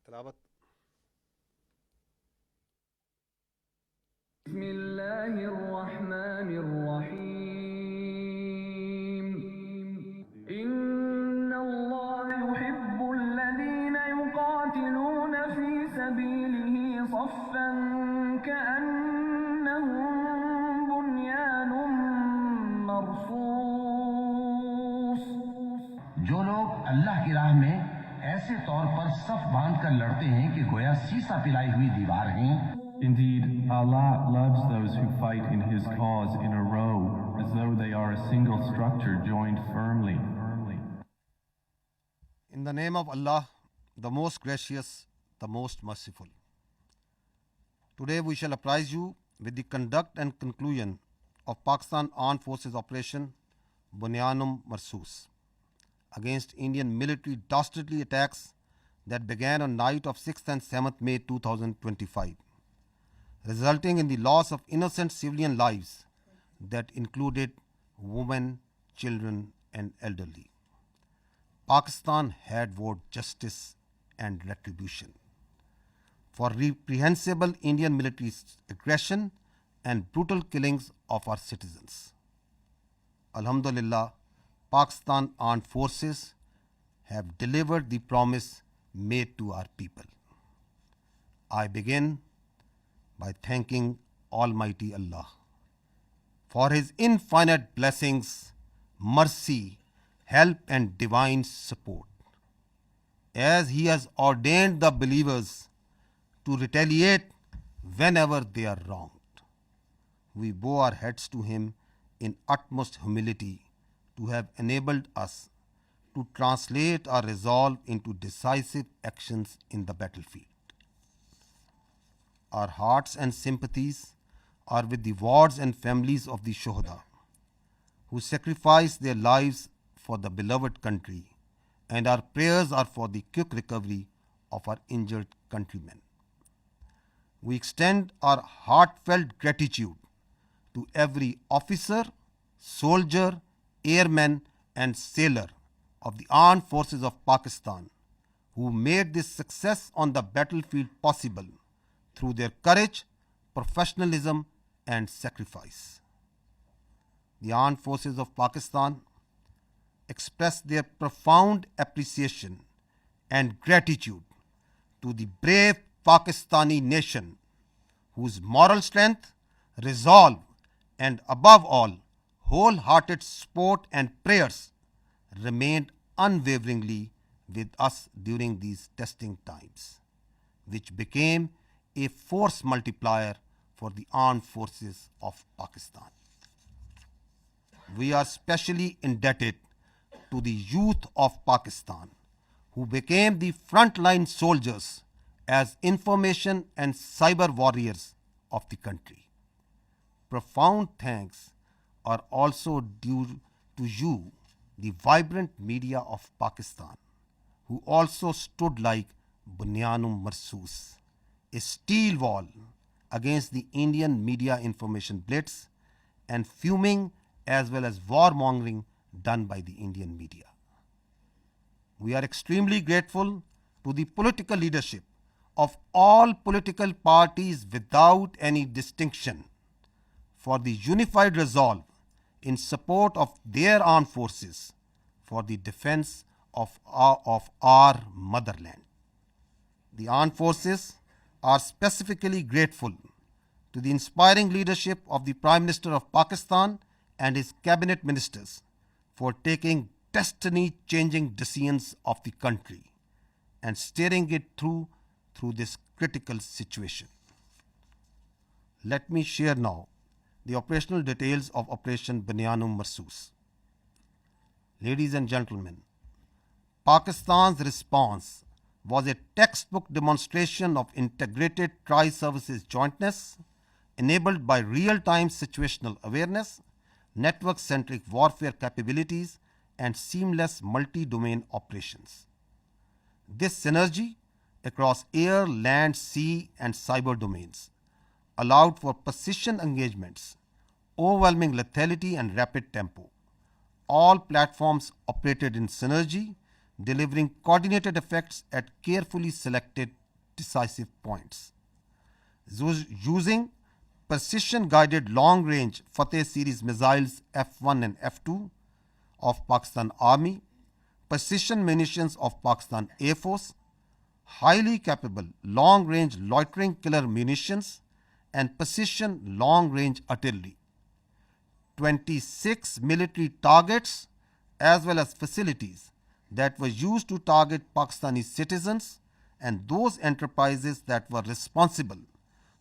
तिलावत। बिस्मिल्लाहिर्रहमानिर्रहीम इन्नल्लाह युहिब्बुल्लज़ीना युक़ातिलूना फ़ी सबीलिही सफ़्फ़न कअन्नहुम बुन्यानुम मरसूस। जो लोग अल्लाह की राह में ऐसे तौर पर सफ बांध कर लड़ते हैं कि गोया सीसा पिलाई हुई दीवार हैं। Indeed, Allah loves those who fight in His cause in a row, as though they are a single structure joined firmly. In the name of Allah, the most gracious, the most merciful. Today we shall apprise you with the conduct and conclusion of Pakistan Armed Forces Operation Bunyanum Marsoos against Indian military dastardly attacks that began on night of 6th and 7th May 2025, resulting in the loss of innocent civilian lives that included women, children and elderly. Pakistan had vowed justice and retribution for reprehensible Indian military aggression and brutal killings of our citizens. Alhamdulillah, Pakistan Armed Forces have delivered the promise made to our people. I begin by thanking Almighty Allah for His infinite blessings, mercy, help and divine support, as He has ordained the believers to retaliate whenever they are wronged. We bow our heads to Him in utmost humility to have enabled us to translate our resolve into decisive actions in the battlefield. Our hearts and sympathies are with the wards and families of the Shuhada who sacrificed their lives for the beloved country, and our prayers are for the quick recovery of our injured countrymen. We extend our heartfelt gratitude to every officer, soldier, airman and sailor of the Armed Forces of Pakistan who made this success on the battlefield possible through their courage, professionalism and sacrifice. The Armed Forces of Pakistan express their profound appreciation and gratitude to the brave Pakistani nation whose moral strength, resolve and above all wholehearted support and prayers remained unwaveringly with us during these testing times, which became a force multiplier for the armed forces of Pakistan. We are specially indebted to the youth of Pakistan who became the frontline soldiers as information and cyber warriors of the country. Profound thanks are also due to you, the vibrant media of Pakistan, who also stood like Bunyanum Marsoos, a steel wall against the Indian media information blitz and fuming as well as warmongering done by the Indian media. We are extremely grateful to the political leadership of all political parties without any distinction for the unified resolve in support of their armed forces for the defense of our motherland. The armed forces are specifically grateful to the inspiring leadership of the Prime Minister of Pakistan and his cabinet ministers for taking destiny-changing decisions of the country and steering it through this critical situation. Let me share now the operational details of Operation Bunyanum Marsoos. Ladies and gentlemen, Pakistan's response was a textbook demonstration of integrated tri-services jointness enabled by real-time situational awareness, network-centric warfare capabilities and seamless multi-domain operations. This synergy across air, land, sea and cyber domains allowed for precision engagements, overwhelming lethality and rapid tempo. All platforms operated in synergy, delivering coordinated effects at carefully selected decisive points. Using precision-guided long-range Fateh series missiles F-1 and F-2 of Pakistan Army, precision munitions of Pakistan Air Force, highly capable long-range loitering killer munitions, and precision long-range artillery. 26 military targets as well as facilities that were used to target Pakistani citizens and those enterprises that were responsible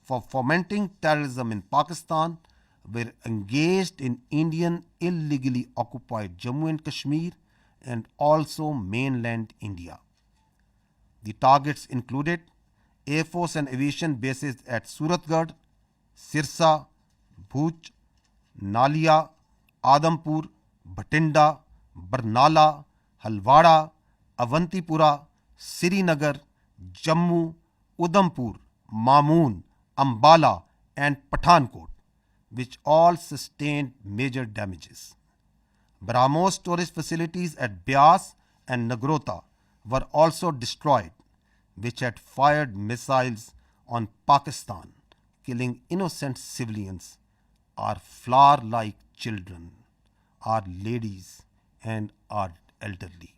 for fomenting terrorism in Pakistan were engaged in Indian illegally occupied Jammu and Kashmir and also mainland India. The targets included Air Force and aviation bases at Suratgarh, Sirsa, Bhuj, Nalia, Adampur, Bhatinda, Barnala, Halwara, Avantipura, Srinagar, Jammu, Udhampur, Mamoon, Ambala and Pathankot, which all sustained major damages. BrahMos storage facilities at Beas and Nagrota were also destroyed, which had fired missiles on Pakistan, killing innocent civilians, our flower-like children, our ladies and our elderly.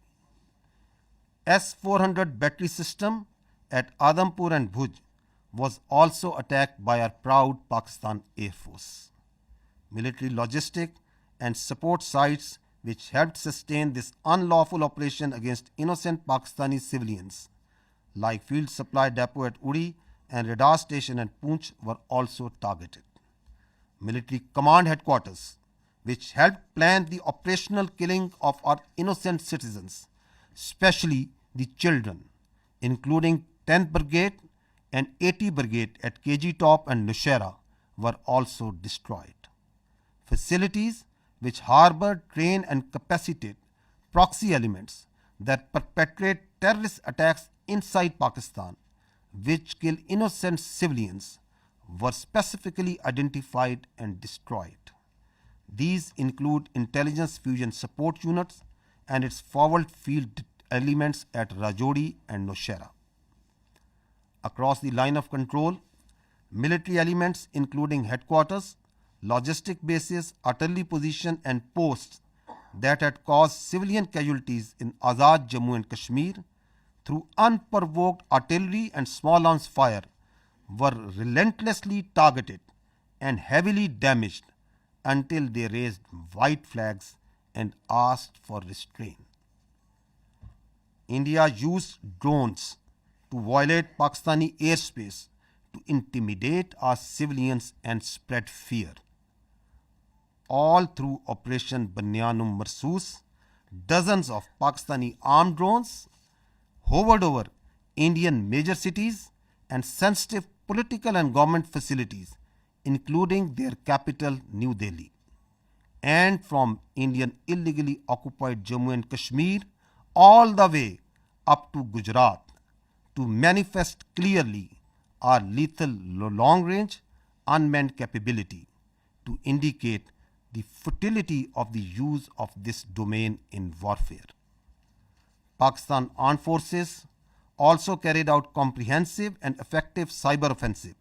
S-400 battery system at Adampur and Bhuj was also attacked by our proud Pakistan Air Force. Military logistic and support sites which helped sustain this unlawful operation against innocent Pakistani civilians, like Field Supply Depot at Uri and Radar Station at Poonch, were also targeted. Military command headquarters, which helped plan the operational killing of our innocent citizens, especially the children, including 10th Brigade and 80 Brigade at KG Top and Nushaira, were also destroyed. Facilities which harbor, train and capacitate proxy elements that perpetrate terrorist attacks inside Pakistan, which kill innocent civilians, were specifically identified and destroyed. These include Intelligence Fusion Support Units and its forward field elements at Rajouri and Nushaira. Across the line of control, military elements including headquarters, logistic bases, artillery position and posts that had caused civilian casualties in Azad Jammu and Kashmir through unprovoked artillery and small arms fire were relentlessly targeted and heavily damaged until they raised white flags and asked for restraint. India used drones to violate Pakistani airspace to intimidate our civilians and spread fear. All through Operation Banyanum Marsoos, dozens of Pakistani armed drones hovered over Indian major cities and sensitive political and government facilities, including their capital, New Delhi. And from Indian illegally occupied Jammu and Kashmir all the way up to Gujarat, to manifest clearly our lethal long-range unmanned capability, to indicate the futility of the use of this domain in warfare. Pakistan Armed Forces also carried out comprehensive and effective cyber offensive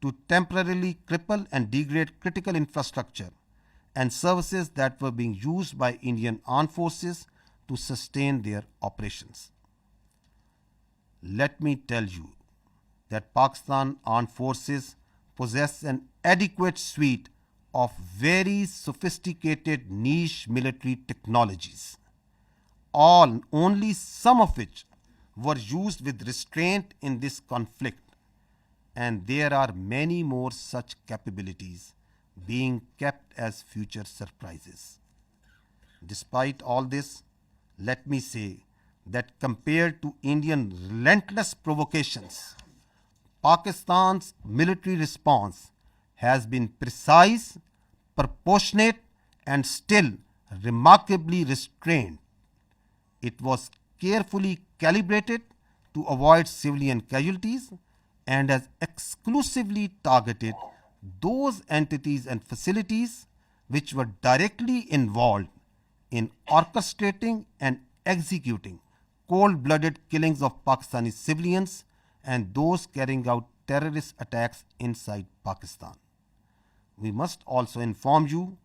to temporarily cripple and degrade critical infrastructure and services that were being used by Indian Armed Forces to sustain their operations. Let me tell you that Pakistan Armed Forces possess an adequate suite of very sophisticated niche military technologies, only some of which were used with restraint in this conflict, and there are many more such capabilities being kept as future surprises. Despite all this, let me say that compared to Indian relentless provocations, Pakistan's military response has been precise, proportionate, and still remarkably restrained. It was carefully calibrated to avoid civilian casualties and has exclusively targeted those entities and facilities which were directly involved in orchestrating and executing cold-blooded killings of Pakistani civilians and those carrying out terrorist attacks inside Pakistan. We must also inform you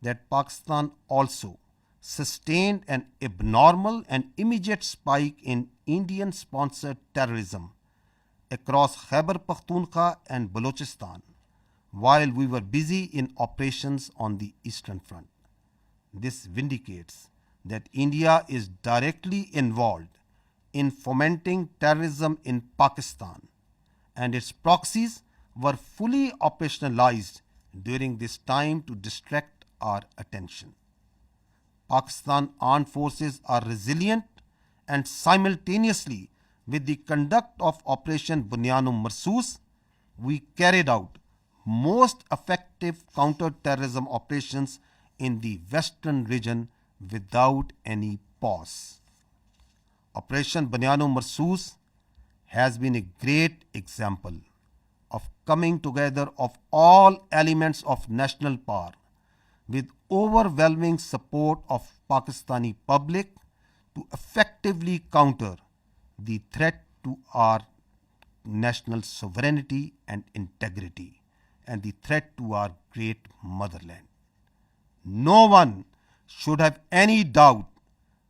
that Pakistan also sustained an abnormal and immediate spike in Indian-sponsored terrorism across Khyber Pakhtunkhwa and Balochistan while we were busy in operations on the Eastern Front. This vindicates that India is directly involved in fomenting terrorism in Pakistan, and its proxies were fully operationalized during this time to distract our attention. Pakistan armed forces are resilient, and simultaneously with the conduct of Operation Bunyanum Marsoos, we carried out most effective counter-terrorism operations in the western region without any pause. Operation Bunyanum Marsoos has been a great example of coming together of all elements of national power with overwhelming support of Pakistani public to effectively counter the threat to our national sovereignty and integrity and the threat to our great motherland. No one should have any doubt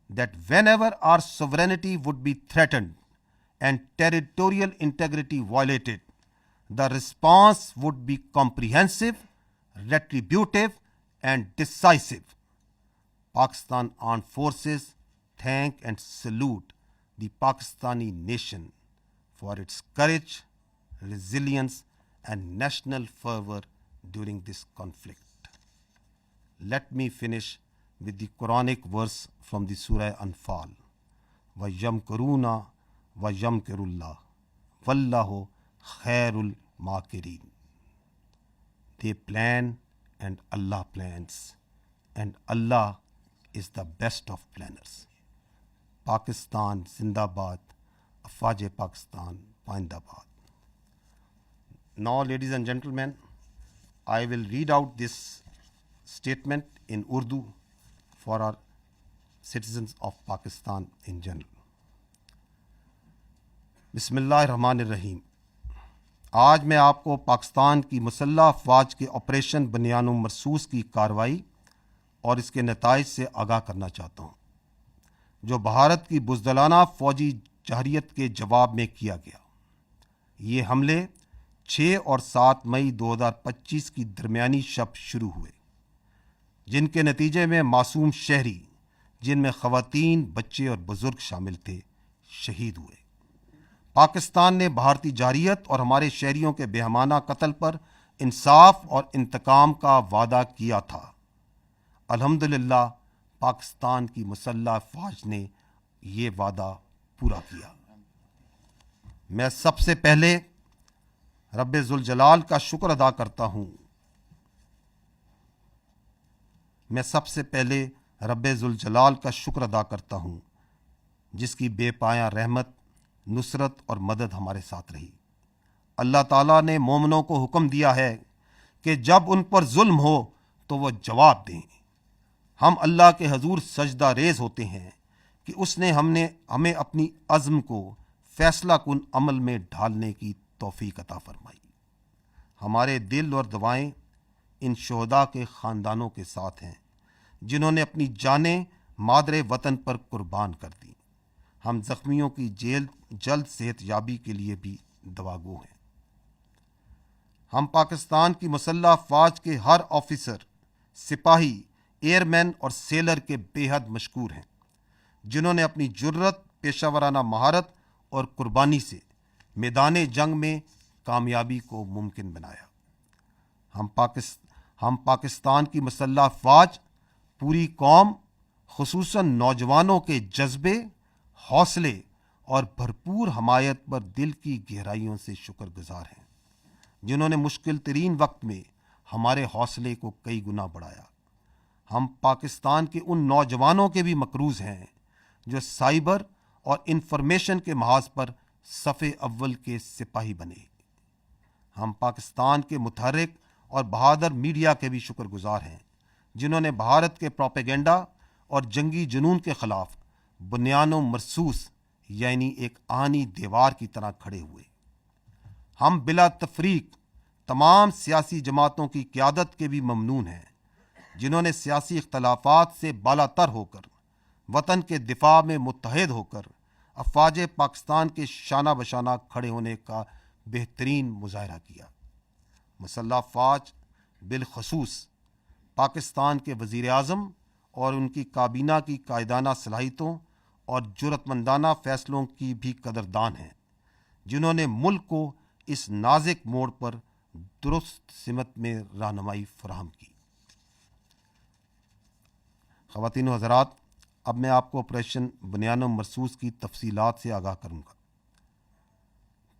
that whenever our sovereignty would be threatened and territorial integrity violated, the response would be comprehensive, retributive, and decisive. Pakistan Armed Forces thank and salute the Pakistani nation for its courage, resilience, and national fervor during this conflict. Let me finish with the Quranic verse from the Surah Anfal. وَيَمْكُرُونَ وَيَمْكِرُ اللَّهُ وَاللَّهُ خَيْرُ الْمَاكِرِينَ. They plan and Allah plans, and Allah is the best of planners. Pakistan Zindabad, Afaj Pakistan Paindabad. Now, ladies and gentlemen, I will read out this statement in Urdu for our citizens of Pakistan in general. बिस्मिल्लाहिर्रहमानिर्रहीम. आज मैं आपको पाकिस्तान की मुसल्लह अफवाज के operation बनियानुम मरसूस की कार्रवाई और इसके नताइज से आगाह करना चाहता हूँ, जो भारत की बुज़दिलाना फ़ौजी जहरियत के जवाब में किया गया. ये हमले 6 और 7 मई 2025 की दरमियानी शब शुरू हुए, जिनके नतीजे में मासूम शहरी, जिनमें ख़वातीन, बच्चे और बुज़ुर्ग शामिल थे, शहीद हुए. पाकिस्तान ने भारतीय जारियत और हमारे शहरियों के बेहमाना कत्ल पर इंसाफ और इंतकाम का वादा किया था. अल्हम्दुलिल्लाह पाकिस्तान की मुसल्लह अफवाज ने ये वादा पूरा किया. मैं सबसे पहले रब्बे ज़ुल जलाल का शुक्र अदा करता हूँ. मैं सबसे पहले रब्बे ज़ुल जलाल का शुक्र अदा करता हूँ, जिसकी बेपाया रहमत, नुसरत और मदद हमारे साथ रही. अल्लाह ताला ने मोमिनों को हुक्म दिया है कि जब उन पर जुल्म हो तो वो जवाब दें. हम अल्लाह के हजूर सजदा रेज होते हैं कि उसने हमें अपनी अज़्म को फैसला कुन अमल में ढालने की तौफीक अता फरमाई. हमारे दिल और दुआएं इन शोहदा के ख़ानदानों के साथ हैं जिन्होंने अपनी जानें मादरे वतन पर कुर्बान कर दी. हम ज़ख्मियों की जल्द सेहत याबी के लिए भी दुआगो हैं. हम पाकिस्तान की मुसल्लह अफवाज के हर ऑफिसर, सिपाही, एयरमैन और सेलर के बेहद मशकूर हैं, जिन्होंने अपनी जुर्रत, पेशावराना महारत और कुर्बानी से मैदान जंग में कामयाबी को मुमकिन बनाया. हम पाकिस्तान की मुसल्लह अफवाज, पूरी कौम, खुसूसन नौजवानों के जज्बे, हौसले और भरपूर हमायत पर दिल की गहराइयों से शुक्रगुजार हैं, जिन्होंने मुश्किल तरीन वक्त में हमारे हौसले को कई गुना बढ़ाया. हम पाकिस्तान के उन नौजवानों के भी मकरूज़ हैं जो साइबर और इंफॉर्मेशन के महाज पर सफ़े अव्वल के सिपाही बने. हम पाकिस्तान के मुतहर्रिक और बहादुर मीडिया के भी शुक्रगुजार हैं, जिन्होंने भारत के प्रोपेगेंडा और जंगी जुनून के ख़िलाफ़ बुनियानो मरसूस यानी एक आनी दीवार की तरह खड़े हुए. ہم بلا تفریق تمام سیاسی جماعتوں کی قیادت کے بھی ممنون ہیں، جنہوں نے سیاسی اختلافات سے بالا تر ہو کر وطن کے دفاع میں متحد ہو کر افواج پاکستان کے شانہ بشانہ کھڑے ہونے کا بہترین مظاہرہ کیا۔ مسلح افواج بالخصوص پاکستان کے وزیر اعظم اور ان کی کابینہ کی قائدانہ صلاحیتوں اور جرأت مندانہ فیصلوں کی بھی قدردان ہیں، جنہوں نے ملک کو اس نازک موڑ پر درست سمت میں رہنمائی فراہم کی۔ خواتین و حضرات، اب میں آپ کو آپریشن بنیان و مرصوص کی تفصیلات سے آگاہ کروں گا۔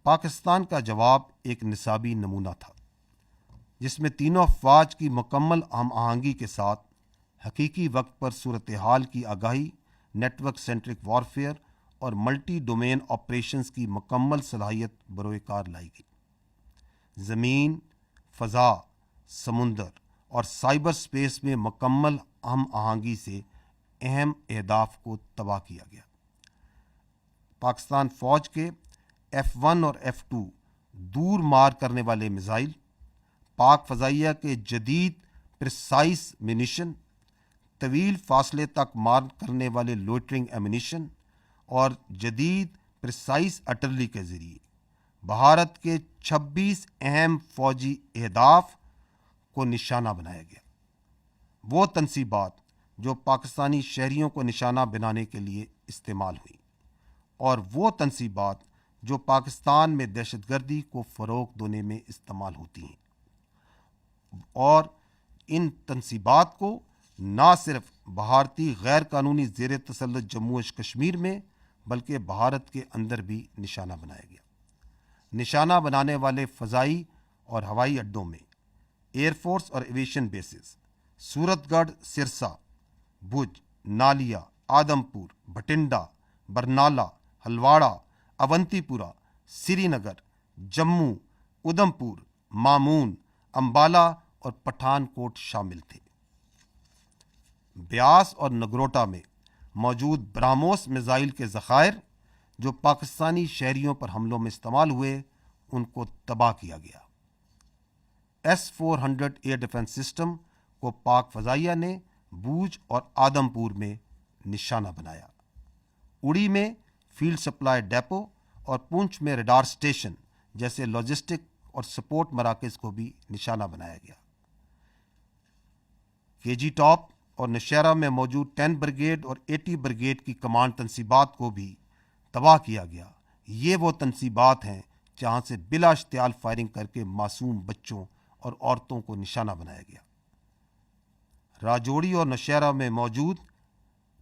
پاکستان کا جواب ایک نصابی نمونہ تھا، جس میں تینوں افواج کی مکمل ہم آہنگی کے ساتھ حقیقی وقت پر صورتحال کی آگاہی، نیٹ ورک سینٹرک وارفیئر اور ملٹی ڈومین آپریشنز کی مکمل صلاحیت بروئے کار لائی گئی۔ زمین، فضا، سمندر اور سائبر سپیس میں مکمل ہم آہنگی سے اہم اہداف کو تباہ کیا گیا۔ پاکستان فوج کے F-1 اور F-2 دور مار کرنے والے میزائل، پاک فضائیہ کے جدید پرسائز منیشن، طویل فاصلے تک مار کرنے والے لوئٹرنگ ایمونیشن اور جدید پرسائز ارٹلری کے ذریعے بھارت کے 26 اہم فوجی اہداف کو نشانہ بنایا گیا۔ وہ تنصیبات جو پاکستانی شہریوں کو نشانہ بنانے کے لیے استعمال ہوئیں، اور وہ تنصیبات جو پاکستان میں دہشت گردی کو فروغ دینے میں استعمال ہوتی ہیں، اور ان تنصیبات کو نہ صرف بھارتی غیر قانونی زیر تسلط جموں و کشمیر میں بلکہ بھارت کے اندر بھی نشانہ بنایا گیا۔ نشانہ بنانے والے فضائی اور ہوائی اڈوں میں ایئر فورس اور ایویشن بیسز سورت گڑھ، سرسا، بھج، نالیا، آدم پور، بھٹنڈا، برنالہ، ہلواڑہ، اونتی پورہ، سری نگر، جموں، ادھم پور، مامون، امبالہ اور پٹھان کوٹ شامل تھے۔ بیاس اور نگروٹا میں موجود براموس میزائل کے ذخائر جو پاکستانی شہریوں پر حملوں میں استعمال ہوئے، ان کو تباہ کیا گیا۔ S-400 ایئر ڈیفنس سسٹم کو پاک فضائیہ نے بوجھ اور آدم پور میں نشانہ بنایا۔ اڑی میں فیلڈ سپلائی ڈیپو اور پونچھ میں ریڈار سٹیشن جیسے لاجسٹک اور سپورٹ مراکز کو بھی نشانہ بنایا گیا۔ کے جی ٹاپ اور نشیرہ میں موجود 10 بریگیڈ اور 80 بریگیڈ کی کمانڈ تنصیبات کو بھی تباہ کیا گیا۔ یہ وہ تنصیبات ہیں جہاں سے بلا اشتعال فائرنگ کر کے معصوم بچوں اور عورتوں کو نشانہ بنایا گیا۔ راجوڑی اور نشیرہ میں موجود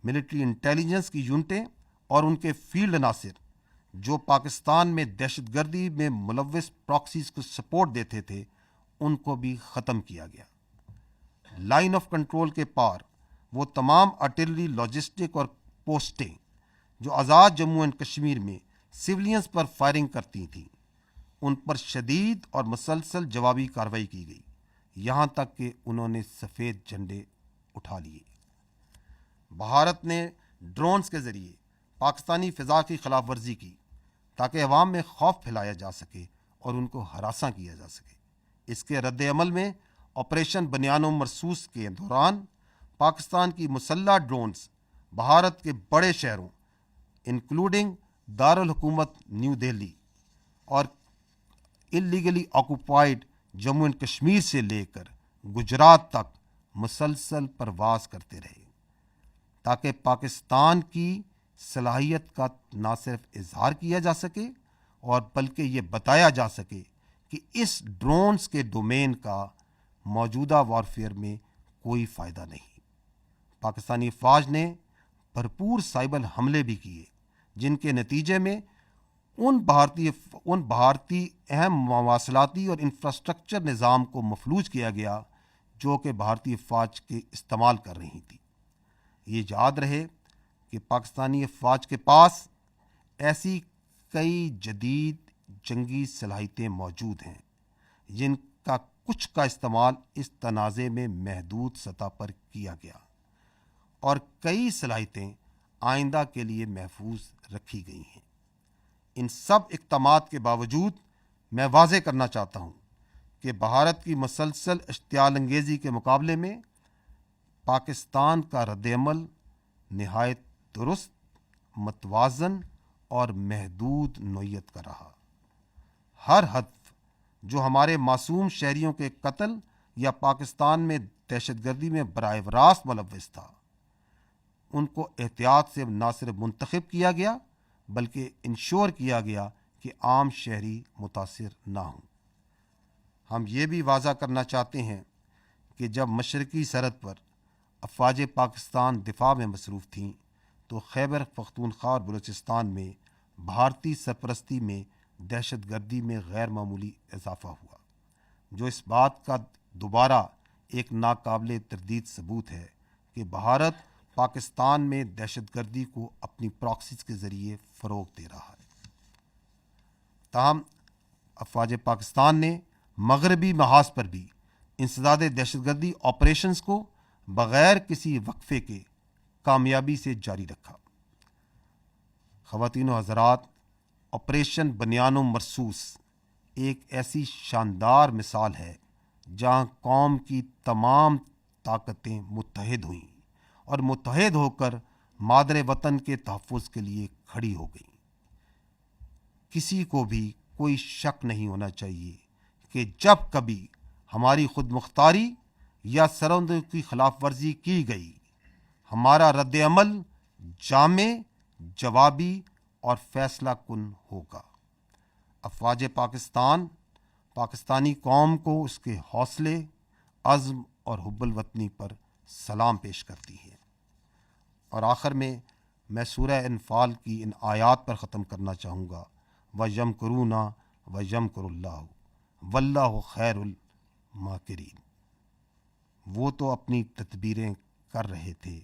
ملٹری انٹیلیجنس کی یونٹیں اور ان کے فیلڈ عناصر جو پاکستان میں دہشت گردی میں ملوث پراکسیز کو سپورٹ دیتے تھے، ان کو بھی ختم کیا گیا۔ لائن آف کنٹرول کے پار وہ تمام آرٹلری، لاجسٹک اور پوسٹیں جو آزاد جموں اینڈ کشمیر میں سولینز پر فائرنگ کرتی تھیں، ان پر شدید اور مسلسل جوابی کارروائی کی گئی، یہاں تک کہ انہوں نے سفید جھنڈے اٹھا لیے۔ بھارت نے ڈرونز کے ذریعے پاکستانی فضا کی خلاف ورزی کی تاکہ عوام میں خوف پھیلایا جا سکے اور ان کو ہراساں کیا جا سکے۔ اس کے رد عمل میں آپریشن بنیان و مرصوص کے دوران پاکستان کی مسلح ڈرونز بھارت کے بڑے شہروں انکلوڈنگ دارالحکومت نیو دہلی اور illegally occupied Jammu and Kashmir سے لے کر گجرات تک مسلسل پرواز کرتے رہے، تاکہ پاکستان کی صلاحیت کا نہ صرف اظہار کیا جا سکے اور بلکہ یہ بتایا جا سکے کہ اس ڈرونز کے ڈومین کا موجودہ وارفیئر میں کوئی فائدہ نہیں۔ پاکستانی افواج نے بھرپور سائبر حملے بھی کیے، جن کے نتیجے میں ان بھارتی اہم مواصلاتی اور انفراسٹرکچر نظام کو مفلوج کیا گیا جو کہ بھارتی افواج کے استعمال کر رہی تھی۔ یہ یاد رہے کہ پاکستانی افواج کے پاس ایسی کئی جدید جنگی صلاحیتیں موجود ہیں جن کا کچھ کا استعمال اس تنازع میں محدود سطح پر کیا گیا، اور کئی صلاحیتیں آئندہ کے لیے محفوظ رکھی گئی ہیں۔ ان سب اقدامات کے باوجود میں واضح کرنا چاہتا ہوں کہ بھارت کی مسلسل اشتعال انگیزی کے مقابلے میں پاکستان کا رد عمل نہایت درست، متوازن اور محدود نوعیت کا رہا۔ ہر ہدف جو ہمارے معصوم شہریوں کے قتل یا پاکستان میں دہشت گردی میں براہ راست ملوث تھا، ان کو احتیاط سے نہ صرف منتخب کیا گیا بلکہ انشور کیا گیا کہ عام شہری متاثر نہ ہوں۔ ہم یہ بھی واضح کرنا چاہتے ہیں کہ جب مشرقی سرحد پر افواج پاکستان دفاع میں مصروف تھیں تو خیبر پختونخوا اور بلوچستان میں بھارتی سرپرستی میں دہشت گردی میں غیر معمولی اضافہ ہوا، جو اس بات کا دوبارہ ایک ناقابل تردید ثبوت ہے کہ بھارت پاکستان میں دہشت گردی کو اپنی پراکسیز کے ذریعے فروغ دے رہا ہے۔ تاہم افواج پاکستان نے مغربی محاذ پر بھی انسداد دہشت گردی آپریشنز کو بغیر کسی وقفے کے کامیابی سے جاری رکھا۔ خواتین و حضرات، آپریشن بنیان و مرصوص ایک ایسی شاندار مثال ہے جہاں قوم کی تمام طاقتیں متحد ہوئیں اور متحد ہو کر مادر وطن کے تحفظ کے لیے کھڑی ہو گئیں۔ کسی کو بھی کوئی شک نہیں ہونا چاہیے کہ جب کبھی ہماری خود مختاری یا سرحدوں کی خلاف ورزی کی گئی، ہمارا رد عمل جامع، جوابی اور فیصلہ کن ہوگا۔ افواج پاکستان پاکستانی قوم کو اس کے حوصلے، عزم اور حب الوطنی پر سلام پیش کرتی ہے۔ اور آخر میں سورہ انفال کی ان آیات پر ختم کرنا چاہوں گا، وَيَمْكُرُونَ وَيَمْكُرُ اللَّهُ وَاللَّهُ خَيْرُ الْمَاكِرِينَ۔ وہ تو اپنی تدبیریں کر رہے تھے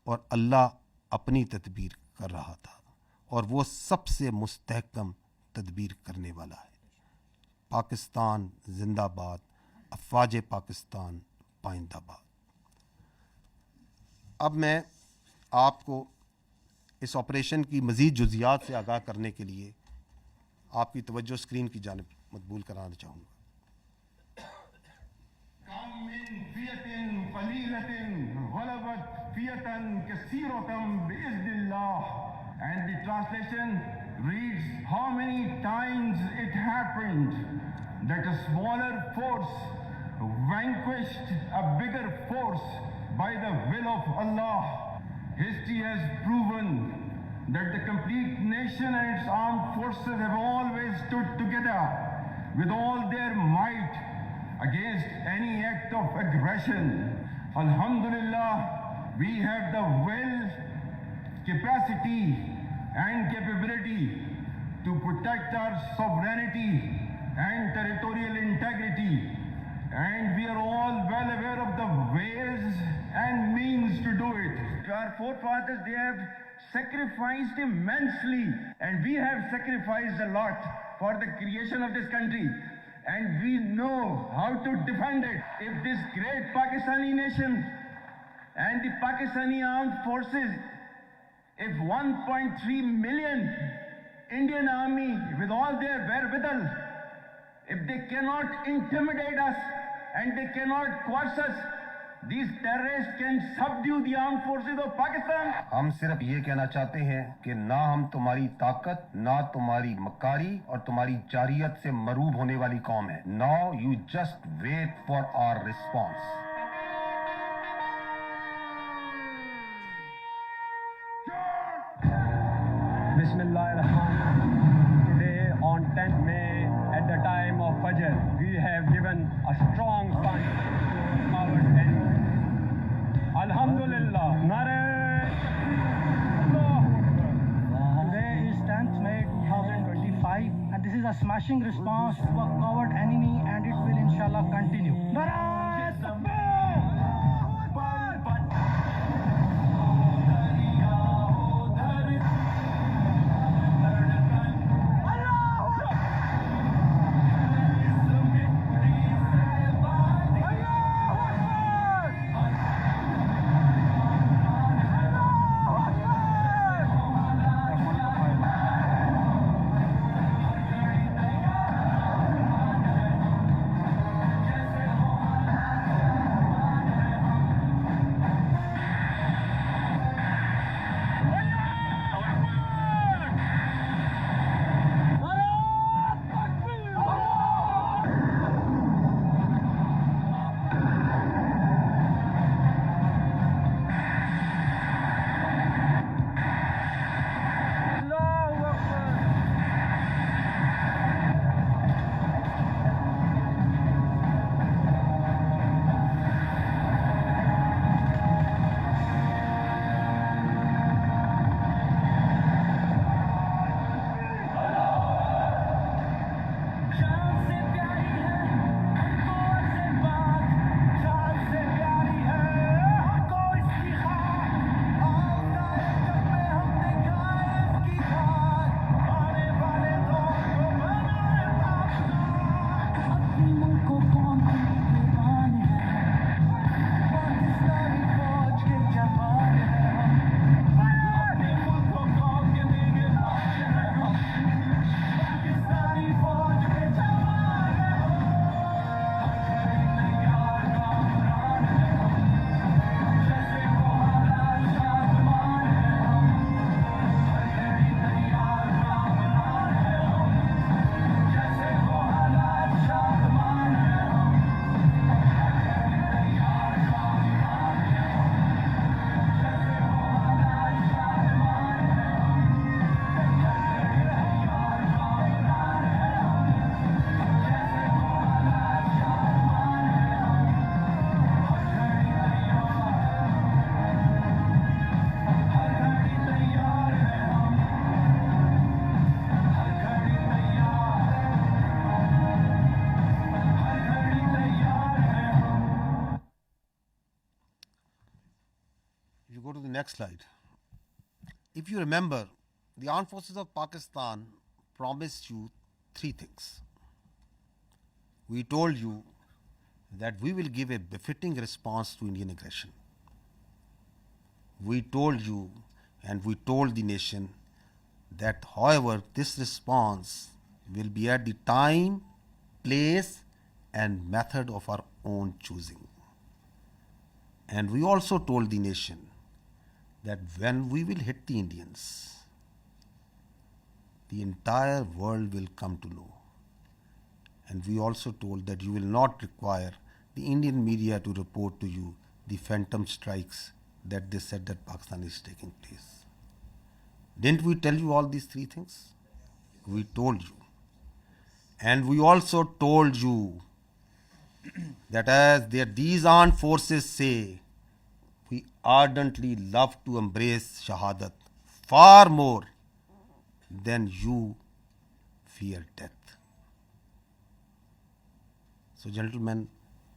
اور اللہ اپنی تدبیر کر رہا تھا، اور وہ سب سے مستحکم تدبیر کرنے والا ہے۔ پاکستان زندہ باد، افواج پاکستان پائندہ باد۔ اب میں آپ کو اس آپریشن کی مزید جزیات سے آگاہ کرنے کے لیے آپ کی توجہ اسکرین کی جانب مقبول کرانا چاہوں گا۔ کم من فیۃ قلیلۃ غلبت فیۃ کثیرۃ بإذن اللہ۔ And the translation reads, how many times it happened that a smaller force vanquished a bigger force by the will of Allah. History has proven that the complete nation and its armed forces have always stood together with all their might against any act of aggression. Alhamdulillah, we have the will, capacity and capability to protect our sovereignty and territorial integrity, and we are all well aware of the ways and means to do it. Our forefathers, they have sacrificed immensely, and we have sacrificed a lot for the creation of this country, and we know how to defend it. If this great Pakistani nation and the Pakistani armed forces, if 1.3 million Indian army with all their wherewithal, if they cannot intimidate us and they cannot coerce us, these terrorists can subdue the armed forces of Pakistan. ہم صرف یہ کہنا چاہتے ہیں کہ نہ ہم تمہاری طاقت، نہ تمہاری مکاری اور تمہاری جارحیت سے مروب ہونے والی قوم ہے۔ Now you just wait for our response. Bismillah ar-Rahman. Today on 10th May at the time of Fajr, we have given a strong punch to our enemy. Alhamdulillah. Nare Allah. Today is 10th May 2025 and this is a smashing response to a coward enemy and it will inshallah continue. Nare Takbir! If you go to the next slide. If you remember, the armed forces of Pakistan promised you three things. We told you that we will give a befitting response to Indian aggression. We told you and we told the nation that, however, this response will be at the time, place, and method of our own choosing. And we also told the nation that when we will hit the Indians, the entire world will come to know. And we also told that you will not require the Indian media to report to you the phantom strikes that they said that Pakistan is taking place. Didn't we tell you all these three things? We told you. And we also told you that as these armed forces say, we ardently love to embrace Shahadat far more than you fear death. So, gentlemen,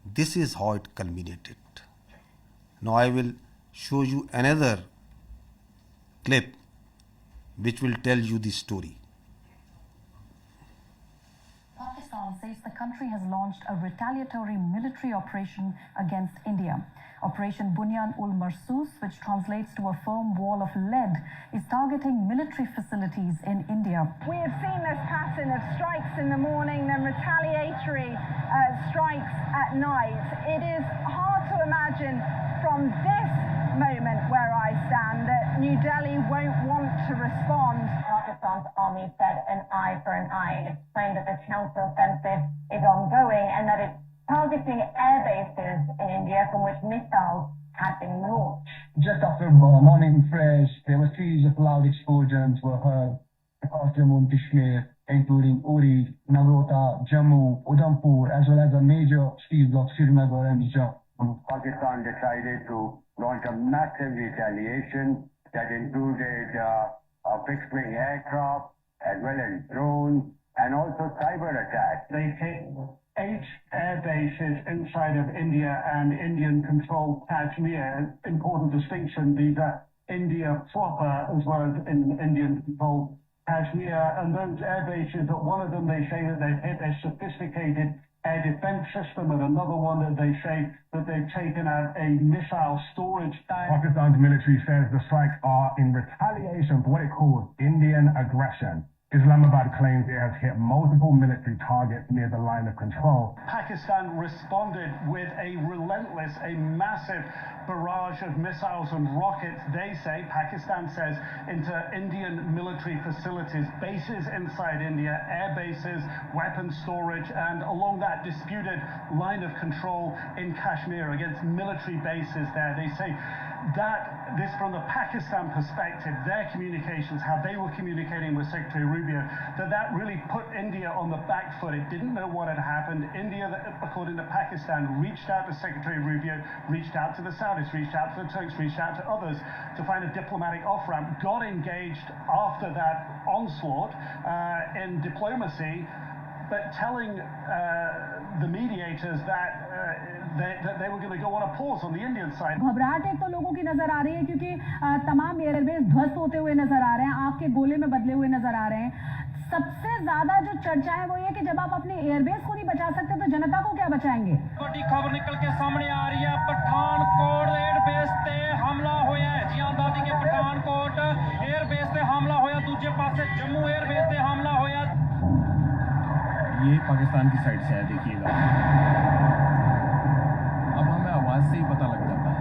this is how it culminated. Now I will show you another clip which will tell you the story. Pakistan says the country has launched a retaliatory military operation against India. Operation Bunyan ul Marsus, which translates to a firm wall of lead, is targeting military facilities in India. We have seen this pattern of strikes in the morning, then retaliatory strikes at night. It is hard to imagine from this moment where I stand that New Delhi won't want to respond. Pakistan's army said an eye for an eye. It's claimed that the counter-offensive is ongoing and that it's targeting air bases in India from which missiles had been launched. Just after morning fresh, there were series of loud explosions were heard across Jammu and Kashmir, including Uri, Nagrota, Jammu, Udhampur, as well as a major cities of Srinagar and Jammu. Pakistan decided to launch a massive retaliation that included fixed-wing aircraft, as well as drones, and also cyber attacks. They hit 8 air bases inside of India and Indian-controlled Kashmir. Important distinction, these are India proper as well as in Indian-controlled Kashmir. And those air bases, one of them they say that they've hit a sophisticated air defense system, and another one that they say that they've taken out a missile storage tank. Pakistan's military says the strikes are in retaliation for what it calls Indian aggression. Islamabad claims it has hit multiple military targets near the line of control. Pakistan responded with a relentless, a massive barrage of missiles and rockets, they say, Pakistan says, into Indian military facilities, bases inside India, air bases, weapons storage, and along that disputed line of control in Kashmir against military bases there. They say that this, from the Pakistan perspective, their communications, how they were communicating with Secretary Rubio, that really put India on the back foot. It didn't know what had happened. India, according to Pakistan, reached out to Secretary Rubio, reached out to the Saudis, reached out to the Turks, reached out to others to find a diplomatic off-ramp, got engaged after that onslaught in diplomacy, but telling the mediators that they were going to go on a pause on the Indian side. घबराहट एक तो लोगों की नजर आ रही है क्योंकि तमाम एयरबेस ध्वस्त होते हुए नजर आ रहे हैं, आग के गोले में बदले हुए नजर आ रहे हैं। सबसे ज्यादा जो चर्चा है वो ये कि जब आप अपने एयरबेस को नहीं बचा सकते तो जनता को क्या बचाएंगे। बड़ी खबर निकल के सामने आ रही है, पठानकोट एयरबेस ते हमला होया है। जी दादी के पठानकोट एयरबेस ते हमला होया, दूसरे पासे जम्मू एयरबेस ते हमला होया। ये पाकिस्तान की साइड से है, देखिएगा। अब हमें आवाज़ से ही पता लग जाता है,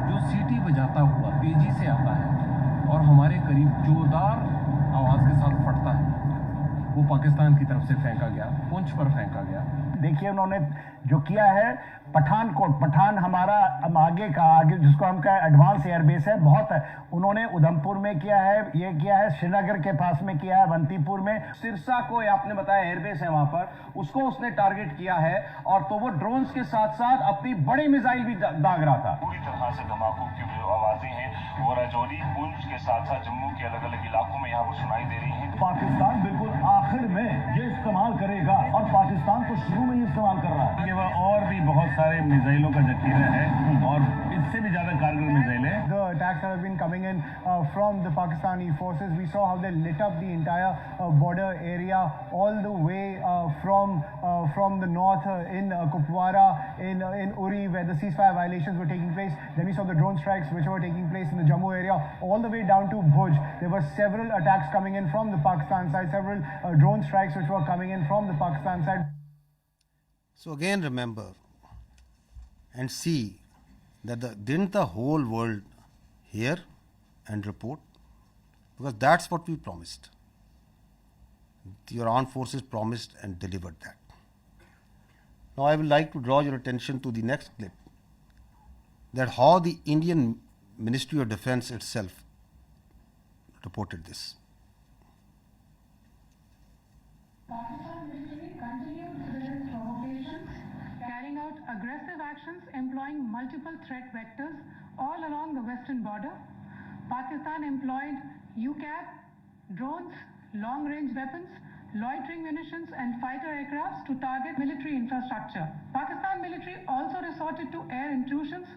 जो सीटी बजाता हुआ तेजी से आता है और हमारे करीब जोरदार आवाज़ के साथ फटता है, वो पाकिस्तान की तरफ से फेंका गया, पुंछ पर फेंका गया। देखिए उन्होंने जो किया है, पठानकोट, पठान हमारा आगे जिसको हम कहें एडवांस एयरबेस है, बहुत है। उन्होंने उधमपुर में किया है, ये किया है श्रीनगर के पास में किया है, अवंतीपुर में। सिरसा को आपने बताया एयरबेस है वहां पर, उसको उसने टारगेट किया है, और तो वो ड्रोन्स के साथ साथ अपनी बड़ी मिसाइल भी दाग रहा था। पूरी तरह से धमाकों की जो आवाजें हैं वो राजौरी, पुंछ के साथ साथ जम्मू के अलग अलग इलाकों में यहाँ पर सुनाई दे रही हैं। पाकिस्तान बिल्कुल आखिर में ये इस्तेमाल करेगा, और पाकिस्तान को शुरू में ही इस्तेमाल कर रहा है। और भी बहुत सारे मिसाइलों का जखीरा है, और इससे भी ज्यादा कारगर मिसाइलें में the attacks that have been coming in from the Pakistani forces, we saw how they lit up the entire border area all the way from the north in Kupwara, in Uri, where the ceasefire violations were taking place. Then we saw the drone strikes which were taking place in the Jammu area, all the way down to Bhuj. There were several attacks coming in from the Pakistan side, several drone strikes which were coming in from the Pakistan side. So again remember and see that didn't the whole world hear and report? Because that's what we promised. Your armed forces promised and delivered that. Now I would like to draw your attention to the next clip, that how the Indian Ministry of Defence itself reported this. Pakistan military continued civilian provocations, carrying out aggressive actions employing multiple threat vectors all along the western border. Pakistan employed UCAV, drones, long-range weapons, loitering munitions and fighter aircrafts to target military infrastructure. Pakistan military also resorted to air intrusions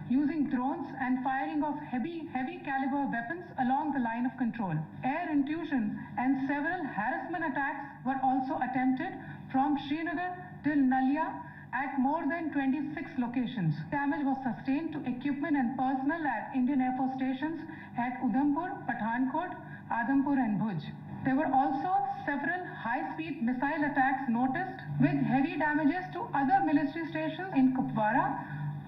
using drones and firing of heavy caliber weapons along the line of control. Air intrusion and several harassment attacks were also attempted from Srinagar till Nalia at more than 26 locations. Damage was sustained to equipment and personnel at Indian Air Force stations at Udhampur, Pathankot, Adhampur and Bhuj. There were also several high-speed missile attacks noticed with heavy damages to other military stations in Kupwara,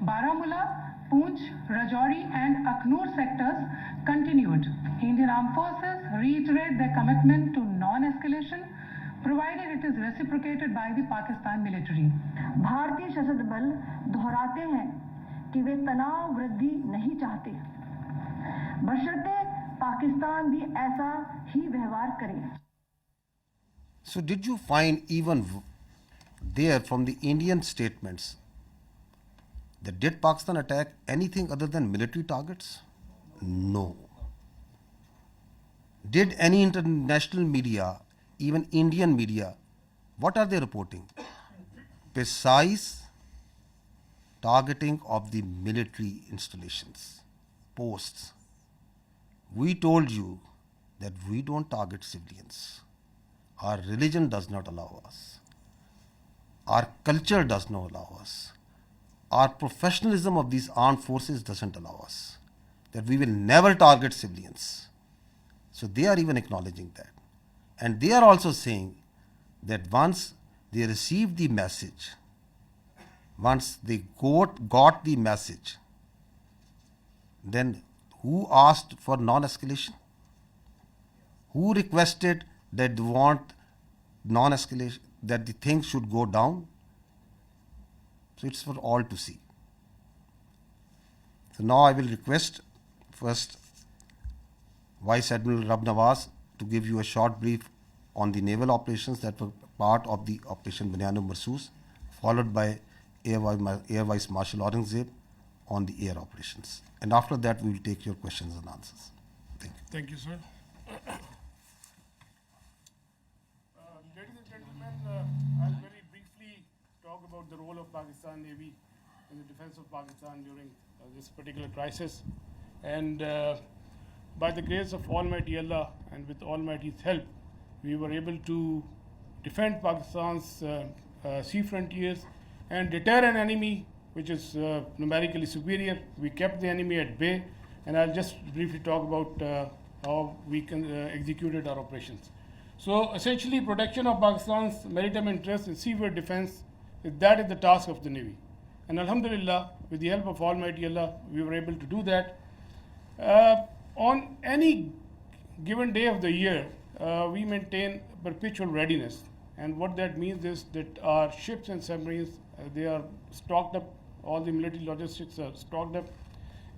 Baramulla, Poonch, Rajouri and Aknoor sectors continued. Indian Armed Forces reiterate their commitment to non-escalation, provided it is reciprocated by the Pakistan military. भारतीय सशस्त्र बल दोहराते हैं कि वे तनाव वृद्धि नहीं चाहते, बशर्ते पाकिस्तान भी ऐसा ही व्यवहार करे. So did you find even there from the Indian statements that did Pakistan attack anything other than military targets? No. Did any international media, even Indian media, what are they reporting? Precise targeting of the military installations, posts. We told you that we don't target civilians. Our religion does not allow us. Our culture does not allow us. Our professionalism of these armed forces doesn't allow us. That we will never target civilians. So they are even acknowledging that. And they are also saying that once they received the message, once they got the message, then who asked for non-escalation? Who requested that they want non-escalation, that the things should go down? So it's for all to see. So now I will request first Vice Admiral Rab Nawaz to give you a short brief on the naval operations that were part of the Operation Banyan Marsoos, followed by Air Vice Marshal Aurangzeb on the air operations. And after that, we will take your questions and answers. Thank you. Thank you, sir. Ladies and gentlemen, I'll very briefly talk about the role of Pakistan Navy in the defense of Pakistan during this particular crisis. And by the grace of Almighty Allah and with Almighty's help, we were able to defend Pakistan's sea frontiers and deter an enemy which is numerically superior. We kept the enemy at bay, and I'll just briefly talk about how we executed our operations. So essentially, protection of Pakistan's maritime interests and seaworld defense, that is the task of the Navy. And Alhamdulillah, with the help of Almighty Allah, we were able to do that. On any given day of the year, we maintain perpetual readiness. And what that means is that our ships and submarines, they are stocked up, all the military logistics are stocked up.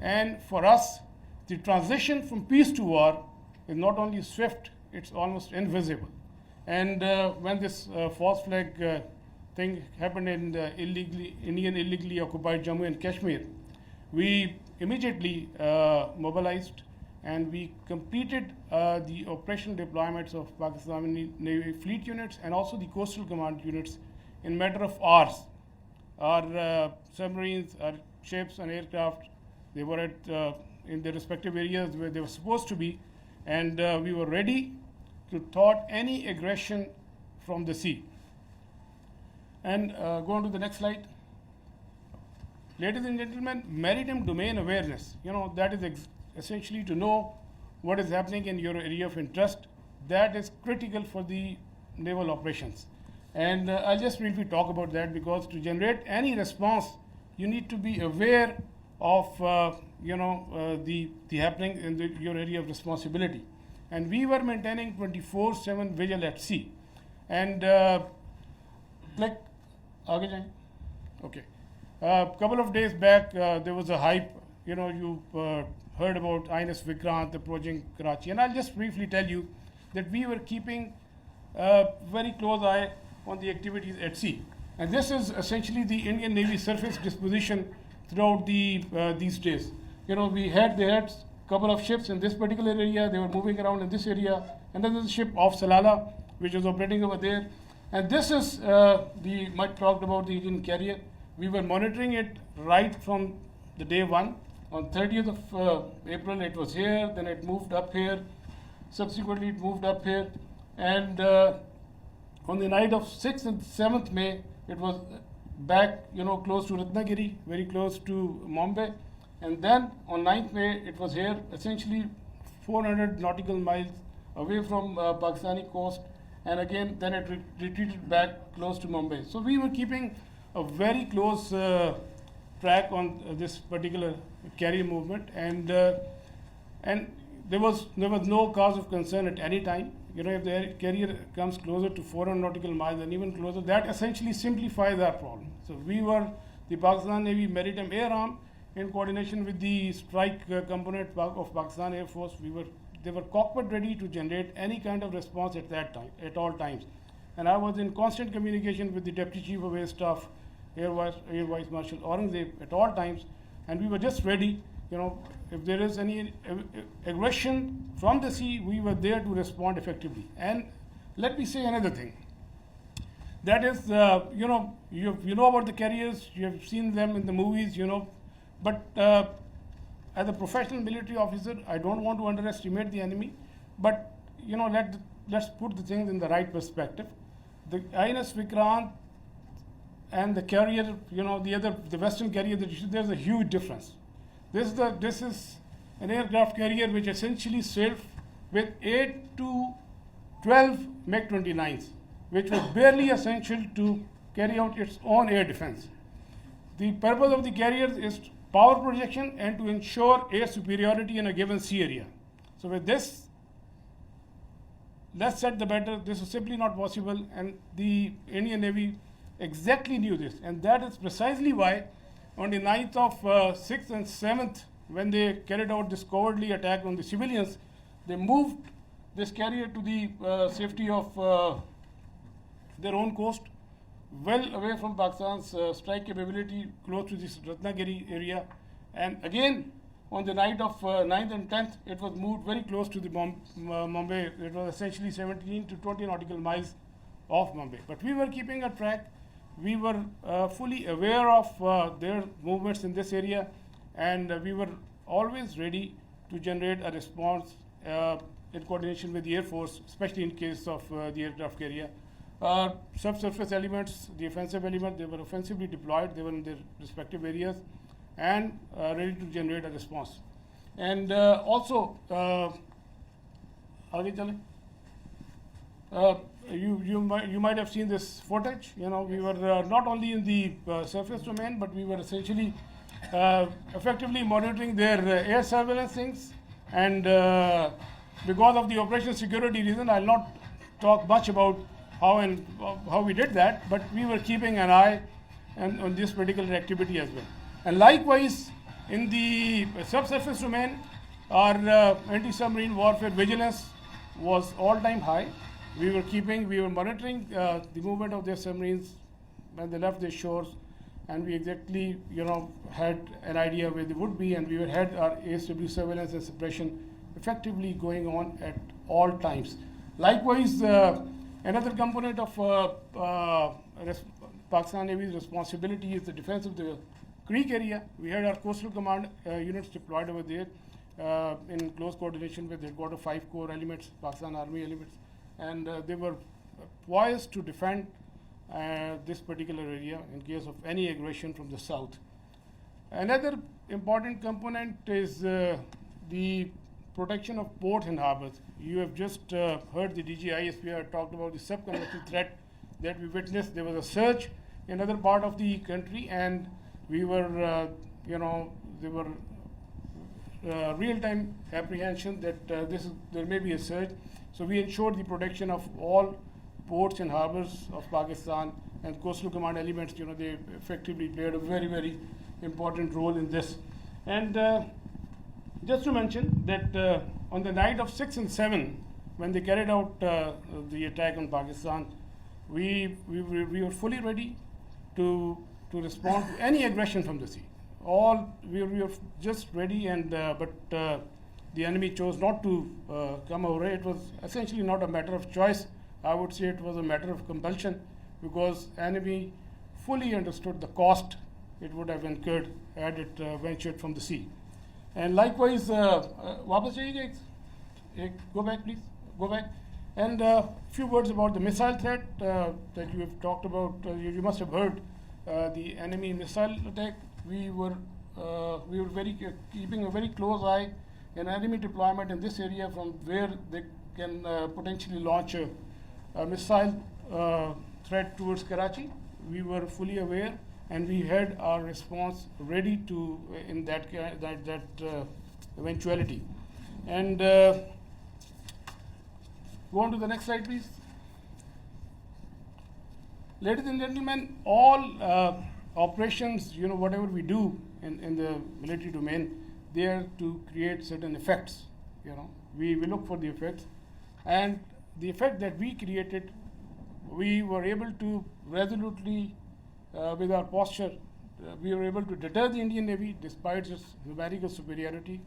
And for us, the transition from peace to war is not only swift, it's almost invisible. And when this false flag thing happened in the Indian illegally occupied Jammu and Kashmir, we immediately mobilized and we completed the operational deployments of Pakistani Navy fleet units and also the coastal command units in matter of hours. Our submarines, our ships and aircraft They were in their respective areas where they were supposed to be, and we were ready to thwart any aggression from the sea. And go on to the next slide. Ladies and gentlemen, maritime domain awareness, that is essentially to know what is happening in your area of interest. That is critical for the naval operations. And I'll just briefly talk about that, because to generate any response, you need to be aware of the happening in your area of responsibility. And we were maintaining 24/7 vigil at sea. And okay. A couple of days back, there was a hype. You heard about INS Vikrant approaching Karachi, and I'll just briefly tell you that we were keeping a very close eye on the activities at sea. And this is essentially the Indian Navy surface disposition throughout these days. They had a couple of ships in this particular area. They were moving around in this area. And then there's a ship off Salalah, which was operating over there. And this is the much talked about the Indian carrier. We were monitoring it right from the day one. On 30th of April, it was here. Then it moved up here. Subsequently, it moved up here. And on the night of 6th and 7th May, it was back, close to Ratnagiri, very close to Mumbai. And then on 9th May, it was here, essentially 400 nautical miles away from Pakistani coast. And again, then it retreated back close to Mumbai. So we were keeping a very close track on this particular carrier movement. And there was no cause of concern at any time. If the carrier comes closer to 400 nautical miles and even closer, that essentially simplifies our problem. So we were, the Pakistan Navy Maritime Air Arm, in coordination with the strike component of Pakistan Air Force, they were cockpit ready to generate any kind of response at that time, at all times. And I was in constant communication with the Deputy Chief of Air Staff, Air Vice Marshal Aurangzeb, at all times, and we were just ready. If there is any aggression from the sea, we were there to respond effectively. And let me say another thing. That is, you know about the carriers, you have seen them in the movies, but as a professional military officer, I don't want to underestimate the enemy, but let's put the things in the right perspective. The INS Vikrant and the carrier, the Western carrier, there's a huge difference. This is an aircraft carrier which essentially sailed with 8 to 12 MiG-29s, which was barely essential to carry out its own air defense. The purpose of the carriers is power projection and to ensure air superiority in a given sea area. So with this, less said the better. This is simply not possible, and the Indian Navy exactly knew this, and that is precisely why on the 9th of 6th and 7th, when they carried out this cowardly attack on the civilians, they moved this carrier to the safety of their own coast, well away from Pakistan's strike capability, close to this Ratnagiri area. And again, on the night of 9th and 10th, it was moved very close to the Mumbai. It was essentially 17 to 20 nautical miles off Mumbai. But we were keeping a track. We were fully aware of their movements in this area, and we were always ready to generate a response in coordination with the Air Force, especially in case of the aircraft carrier. Subsurface elements, the offensive element, they were offensively deployed. They were in their respective areas and ready to generate a response. And also, you might have seen this footage. We were not only in the surface domain, but we were essentially effectively monitoring their air surveillance things. And because of the operational security reason, I'll not talk much about how we did that, but we were keeping an eye on this particular activity as well. And likewise, in the subsurface domain, our anti-submarine warfare vigilance was all-time high. We were monitoring the movement of their submarines when they left their shores, and we exactly, had an idea where they would be, and we had our ASW surveillance and suppression effectively going on at all times. Likewise, another component of Pakistan Navy's responsibility is the defense of the Creek area, we had our coastal command units deployed over there in close coordination with headquarter 5 Corps elements, Pakistan Army elements, and they were poised to defend this particular area in case of any aggression from the south. Another important component is the protection of ports and harbors. You have just heard the DG ISP talked about the subcontinental threat that we witnessed. There was a surge in other part of the country, and we were, there were real-time apprehension that there may be a surge. So we ensured the protection of all ports and harbors of Pakistan, and coastal command elements, they effectively played a very, very important role in this. And just to mention that on the night of 6 and 7, when they carried out the attack on Pakistan, we were fully ready to respond to any aggression from the sea. We were just ready, and but the enemy chose not to come our way. It was essentially not a matter of choice. I would say it was a matter of compulsion, because enemy fully understood the cost it would have incurred had it ventured from the sea. And likewise, वापस जाइएगा, go back please, go back. And a few words about the missile threat that you have talked about. You must have heard the enemy missile attack. We were keeping a very close eye on enemy deployment in this area, from where they can potentially launch a missile threat towards Karachi. We were fully aware, and we had our response ready to in that eventuality. And go on to the next slide, please. Ladies and gentlemen, all operations, whatever we do in the military domain, they are to create certain effects. We look for the effects, and the effect that we created, we were able to resolutely, with our posture, we were able to deter the Indian Navy despite its numerical superiority.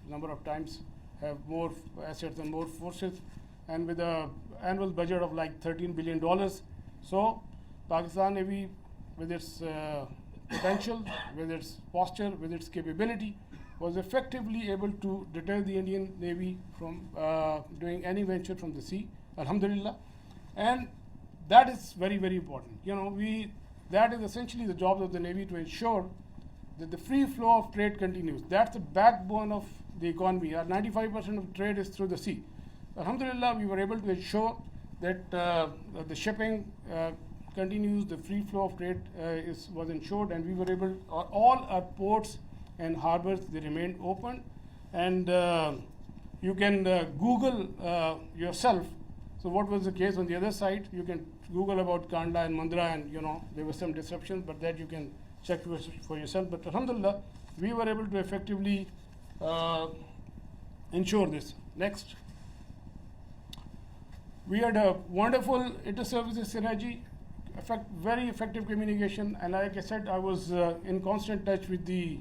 Number of times have more assets and more forces, and with an annual budget of like $13 billion. So Pakistan Navy, with its potential, with its posture, with its capability, was effectively able to deter the Indian Navy from doing any venture from the sea, alhamdulillah. And that is very, very important. That is essentially the job of the Navy, to ensure that the free flow of trade continues. That's the backbone of the economy. Our 95% of trade is through the sea. Alhamdulillah, we were able to ensure that the shipping continues, the free flow of trade was ensured, and we were able, all our ports and harbors, they remained open. And you can Google yourself. So what was the case on the other side? You can Google about Kanda and Mandra, and there were some disruptions, but that you can check for yourself. But alhamdulillah, we were able to effectively ensure this. Next. We had a wonderful inter-services synergy, very effective communication, and like I said, I was in constant touch with the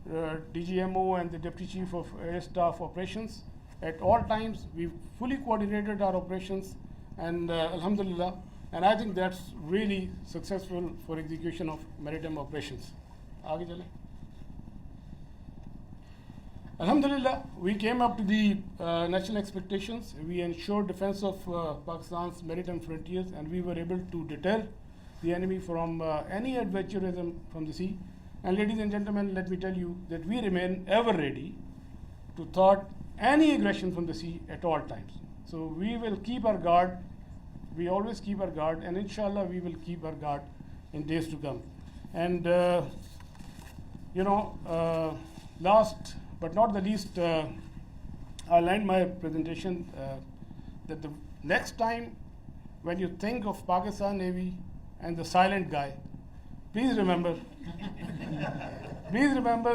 DGMO and the Deputy Chief of Air Staff Operations. At all times, we fully coordinated our operations, and alhamdulillah, and I think that's really successful for execution of maritime operations. Aage chale. Alhamdulillah, we came up to the national expectations. We ensured defense of Pakistan's maritime frontiers, and we were able to deter the enemy from any adventurism from the sea. And ladies and gentlemen, let me tell you that we remain ever ready to thwart any aggression from the sea at all times. So we will keep our guard. We always keep our guard, and inshallah we will keep our guard in days to come. And last but not the least, I'll end my presentation that the next time when you think of Pakistan Navy and the silent guy, please remember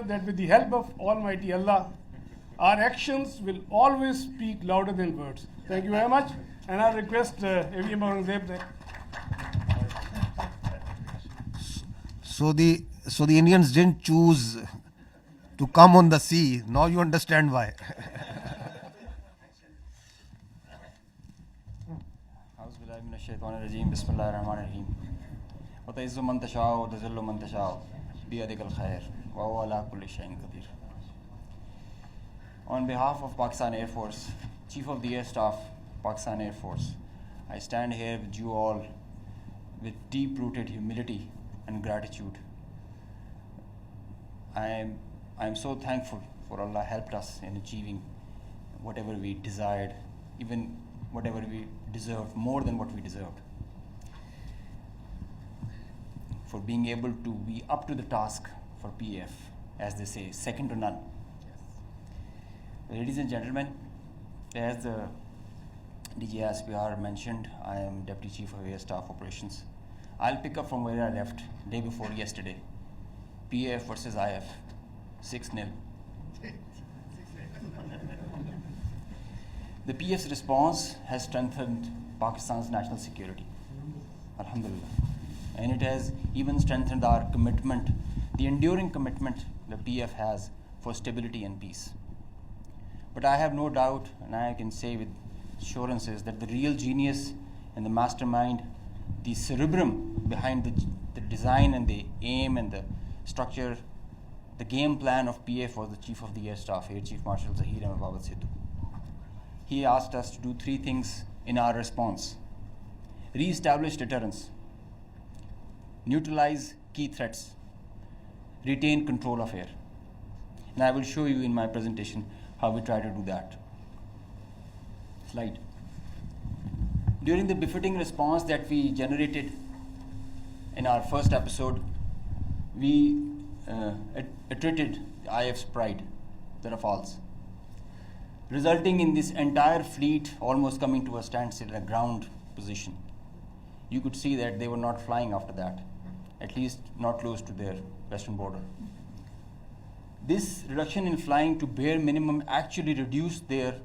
that with the help of Almighty Allah, our actions will always speak louder than words. Thank you very much, and I request AVM Aurangzeb. So the Indians didn't choose to come on the sea. Now you understand why. बिस्मिल्लाहिर्रहमानिर्रहीम वतइज़्ज़ु मन तशाओ वतुज़िल्लु मन तशाओ بيدك الخير وهو على كل شيء قدير. On behalf of Pakistan Air Force, Chief of the Air Staff, Pakistan Air Force, I stand here with you all with deep-rooted humility and gratitude. I am so thankful for Allah helped us in achieving whatever we desired, even whatever we deserved, more than what we deserved. For being able to be up to the task for PF, as they say, second to none. Ladies and gentlemen, as the DGSPR mentioned, I am Deputy Chief of Air Staff Operations. I'll pick up from where I left day before yesterday. PF versus IF, 6-0. The PF's response has strengthened Pakistan's national security, alhamdulillah. And it has even strengthened our commitment, the enduring commitment the PF has for stability and peace. But I have no doubt, and I can say with assurances, that the real genius and the mastermind, the cerebrum behind the design and the aim and the structure, the game plan of PF was the Chief of the Air Staff, Air Chief Marshal Zahir Ahmed Babad Sidhu. He asked us to do 3 things in our response: re-establish deterrence, neutralize key threats, retain control of air. And I will show you in my presentation how we try to do that. Slide. During the befitting response that we generated in our first episode, we attrited the IF's pride, the Rafales, resulting in this entire fleet almost coming to a standstill in a ground position. You could see that they were not flying after that, at least not close to their western border. This reduction in flying to bare minimum actually reduced their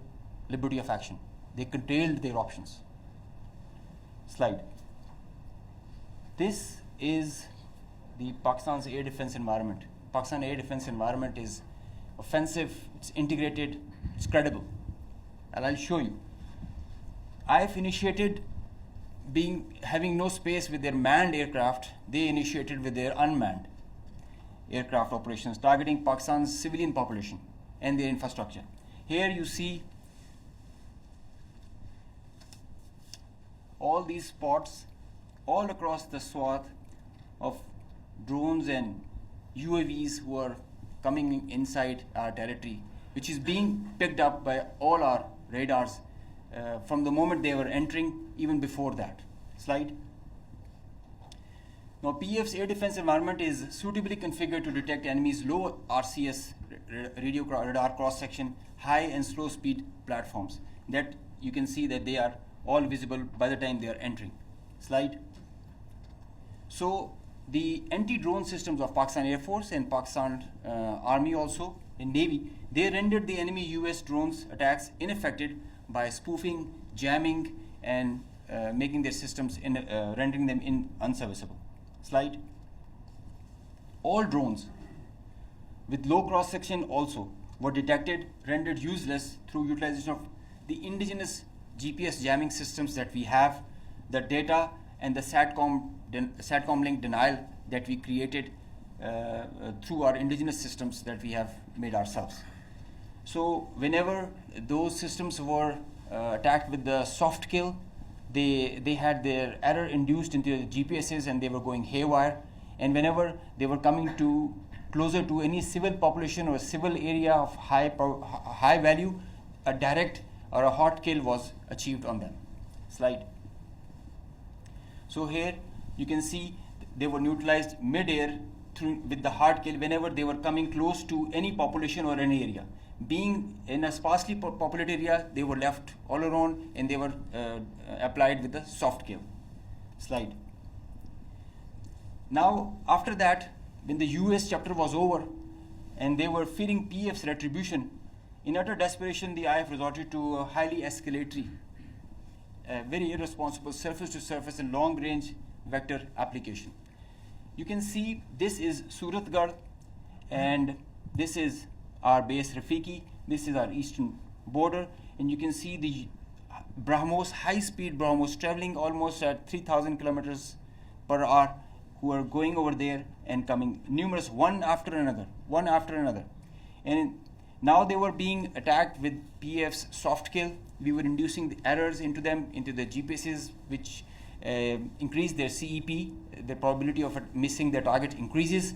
liberty of action. They curtailed their options. Slide. This is the Pakistan's air defense environment. Pakistan air defense environment is offensive, it's integrated, it's credible. And I'll show you. IF initiated having no space with their manned aircraft. They initiated with their unmanned aircraft operations, targeting Pakistan's civilian population and their infrastructure. Here you see all these spots all across the swath of drones and UAVs who are coming inside our territory, which is being picked up by all our radars from the moment they were entering, even before that. Slide. Now, PF's air defense environment is suitably configured to detect enemies' low RCS radio radar cross-section, high and slow speed platforms. That you can see that they are all visible by the time they are entering. Slide. So the anti-drone systems of Pakistan Air Force and Pakistan Army also and Navy, they rendered the enemy US drones attacks ineffective by spoofing, jamming, and making their systems rendering them unserviceable. Slide. All drones with low cross section also were detected, rendered useless through utilization of the indigenous GPS jamming systems that we have, the data and the SATCOM link denial that we created through our indigenous systems that we have made ourselves. So whenever those systems were attacked with the soft kill, they had their error induced into the GPSs and they were going haywire. And whenever they were coming closer to any civil population or civil area of high value, a direct or a hot kill was achieved on them. Slide. So here you can see they were neutralized mid-air with the hard kill whenever they were coming close to any population or any area. Being in a sparsely populated area, they were left all around and they were applied with the soft kill. Slide. Now, after that, when the US chapter was over and they were fearing PF's retribution, in utter desperation, the IF resorted to a highly escalatory, very irresponsible surface-to-surface and long-range vector application. You can see this is Suratgarh and this is our base Rafiki. This is our eastern border, and you can see the BrahMos, high-speed BrahMos traveling almost at 3,000 kilometers per hour, who are going over there and coming, numerous, one after another. And now they were being attacked with PF's soft kill. We were inducing the errors into them, into the GPSs, which increased their CEP. The probability of missing their target increases.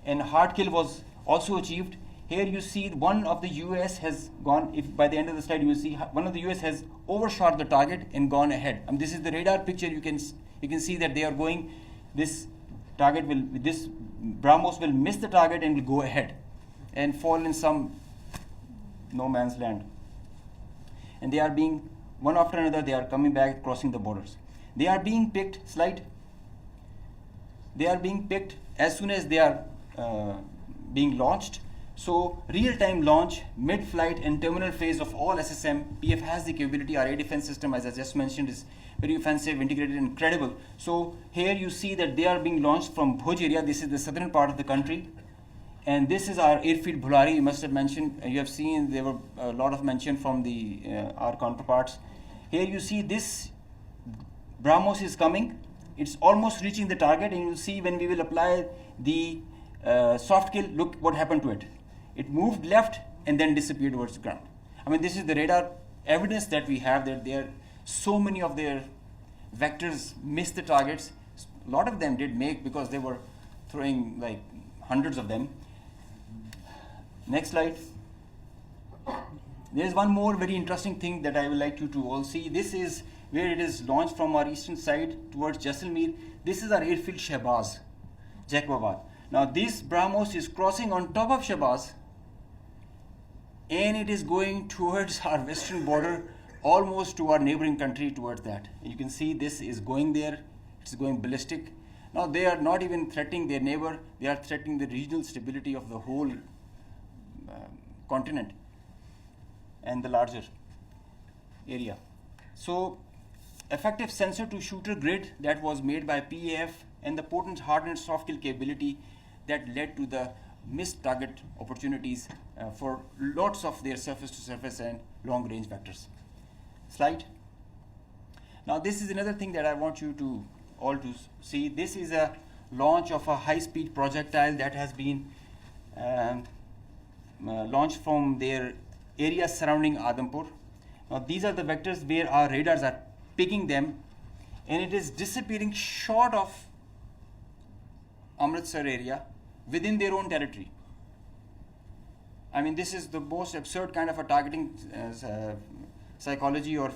And hard kill was also achieved. Here you see one of the US has gone, if by the end of the slide you will see one of the US has overshot the target and gone ahead. This is the radar picture. You can see that they are going, this target will, this BrahMos will miss the target and will go ahead and fall in some no man's land. And they are being, one after another, they are coming back, crossing the borders. They are being picked, they are being picked as soon as they are being launched. So real-time launch, mid-flight and terminal phase of all SSM, PF has the capability. Our air defense system, as I just mentioned, is very offensive, integrated and credible. So here you see that they are being launched from Bhuj area. This is the southern part of the country. And this is our airfield Bhulari. You must have mentioned, you have seen there were a lot of mention from the our counterparts. Here you see this BrahMos is coming. It's almost reaching the target, and you'll see when we will apply the soft kill, look what happened to it. It moved left and then disappeared towards the ground. I mean, this is the radar evidence that we have, that there so many of their vectors missed the targets. A lot of them did make, because they were throwing like hundreds of them. Next slide. There is one more very interesting thing that I would like you to all see. This is where it is launched from our eastern side towards Jaisalmer. This is our airfield Shahbaz, Jacobabad. Now this BrahMos is crossing on top of Shahbaz, and it is going towards our western border, almost to our neighboring country, towards that. You can see this is going there, it's going ballistic. Now they are not even threatening their neighbor, they are threatening the regional stability of the whole continent and the larger area. So effective sensor to shooter grid that was made by PAF, and the potent hardened soft kill capability that led to the missed target opportunities for lots of their surface to surface and long range vectors. Slide. Now this is another thing that I want you to all to see. This is a launch of a high speed projectile that has been launched from their area surrounding Adampur. Now these are the vectors where our radars are picking them, and it is disappearing short of Amritsar area within their own territory. I mean, this is the most absurd kind of a targeting psychology or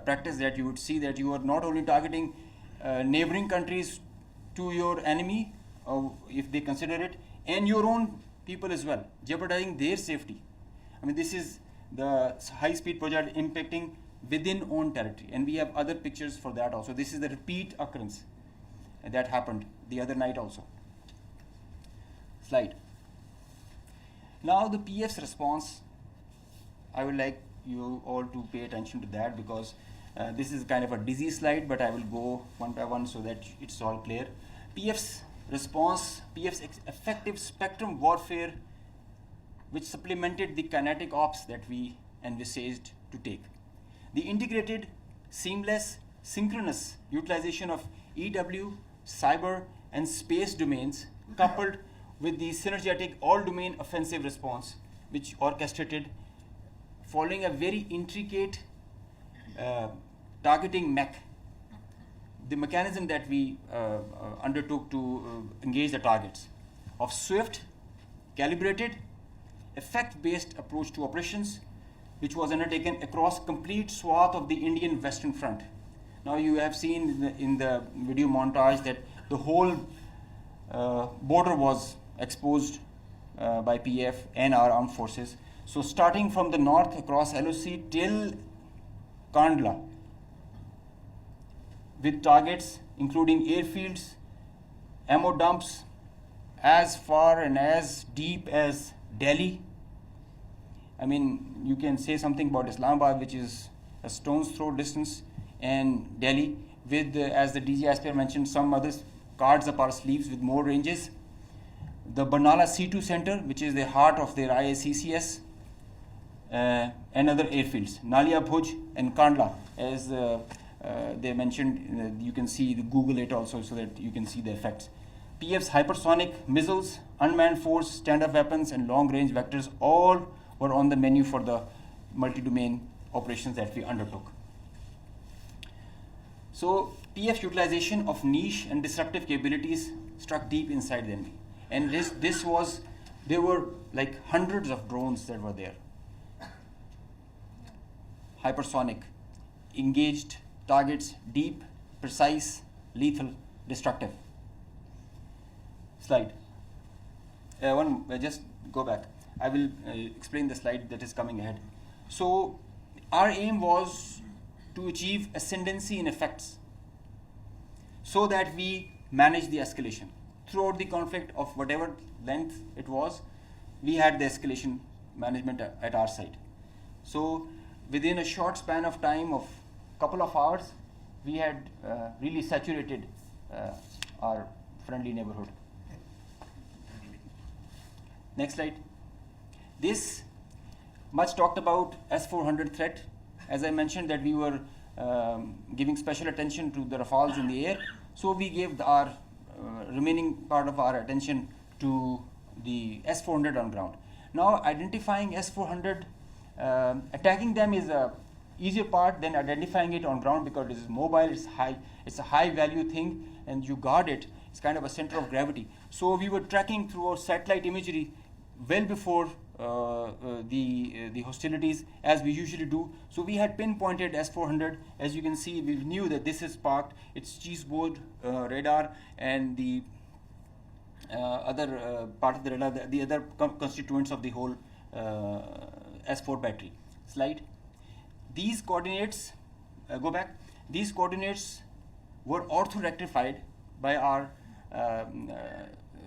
practice that you would see, that you are not only targeting neighboring countries to your enemy, if they consider it, and your own people as well, jeopardizing their safety. I mean, this is the high-speed project impacting within own territory, and we have other pictures for that also. This is the repeat occurrence that happened the other night also. Slide. Now the PF's response, I would like you all to pay attention to that, because this is kind of a dizzy slide, but I will go one by one so that it's all clear. PF's response, PF's effective spectrum warfare, which supplemented the kinetic ops that we envisaged to take. The integrated, seamless, synchronous utilization of EW, cyber, and space domains, coupled with the synergetic all-domain offensive response, which orchestrated following a very intricate targeting mech, the mechanism that we undertook to engage the targets, of swift, calibrated, effect-based approach to operations, which was undertaken across complete swath of the Indian Western Front. Now you have seen in the video montage that the whole border was exposed by PF and our armed forces. So starting from the north across LOC till Kandla, with targets including airfields, ammo dumps as far and as deep as Delhi. I mean, you can say something about Islamabad, which is a stone's throw distance, and Delhi, with, as the DG Aspire mentioned, some other cards up our sleeves with more ranges. The Barnala C2 Center, which is the heart of their IACCS, and other airfields, Nalia Bhuj and Kandla, as they mentioned, you can see, Google it also so that you can see the effects. PF's hypersonic missiles, unmanned force, standard weapons, and long-range vectors all were on the menu for the multi-domain operations that we undertook. So PF's utilization of niche and disruptive capabilities struck deep inside the enemy. And there were like hundreds of drones that were there. Hypersonic, engaged targets, deep, precise, lethal, destructive. Slide. Just go back. I will explain the slide that is coming ahead. So our aim was to achieve ascendancy in effects so that we manage the escalation. Throughout the conflict of whatever length it was, we had the escalation management at our side. So within a short span of time of couple of hours, we had really saturated our friendly neighborhood. Next slide. This much talked about S-400 threat. As I mentioned that we were giving special attention to the Rafales in the air, so we gave our remaining part of our attention to the S-400 on ground. Now identifying S-400, attacking them is a easier part than identifying it on ground because it is mobile, it's a high value thing, and you guard it. It's kind of a center of gravity. So we were tracking through our satellite imagery well before the hostilities, as we usually do. So we had pinpointed S-400. As you can see, we knew that this is parked. It's cheeseboard radar, and the other part of the radar, the other constituents of the whole S4 battery. Slide. These coordinates, go back. These coordinates were ortho-rectified by our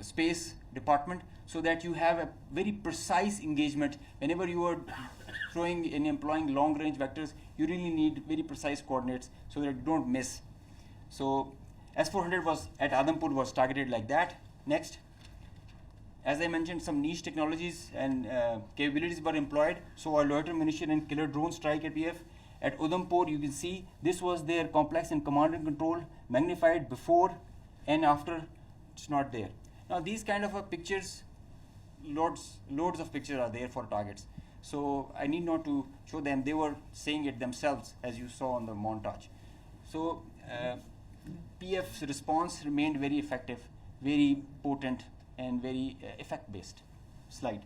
space department, so that you have a very precise engagement. Whenever you are throwing and employing long-range vectors, you really need very precise coordinates so that you don't miss. So S-400 was at Adampur was targeted like that. Next. As I mentioned, some niche technologies and capabilities were employed. So our loiter munition and killer drone strike at PF. At Udhampur, you can see this was their complex and command and control, magnified before and after. It's not there. Now these kind of pictures, loads of pictures are there for targets. So I need not to show them. They were saying it themselves, as you saw on the montage. So PF's response remained very effective, very potent, and very effect-based. Slide.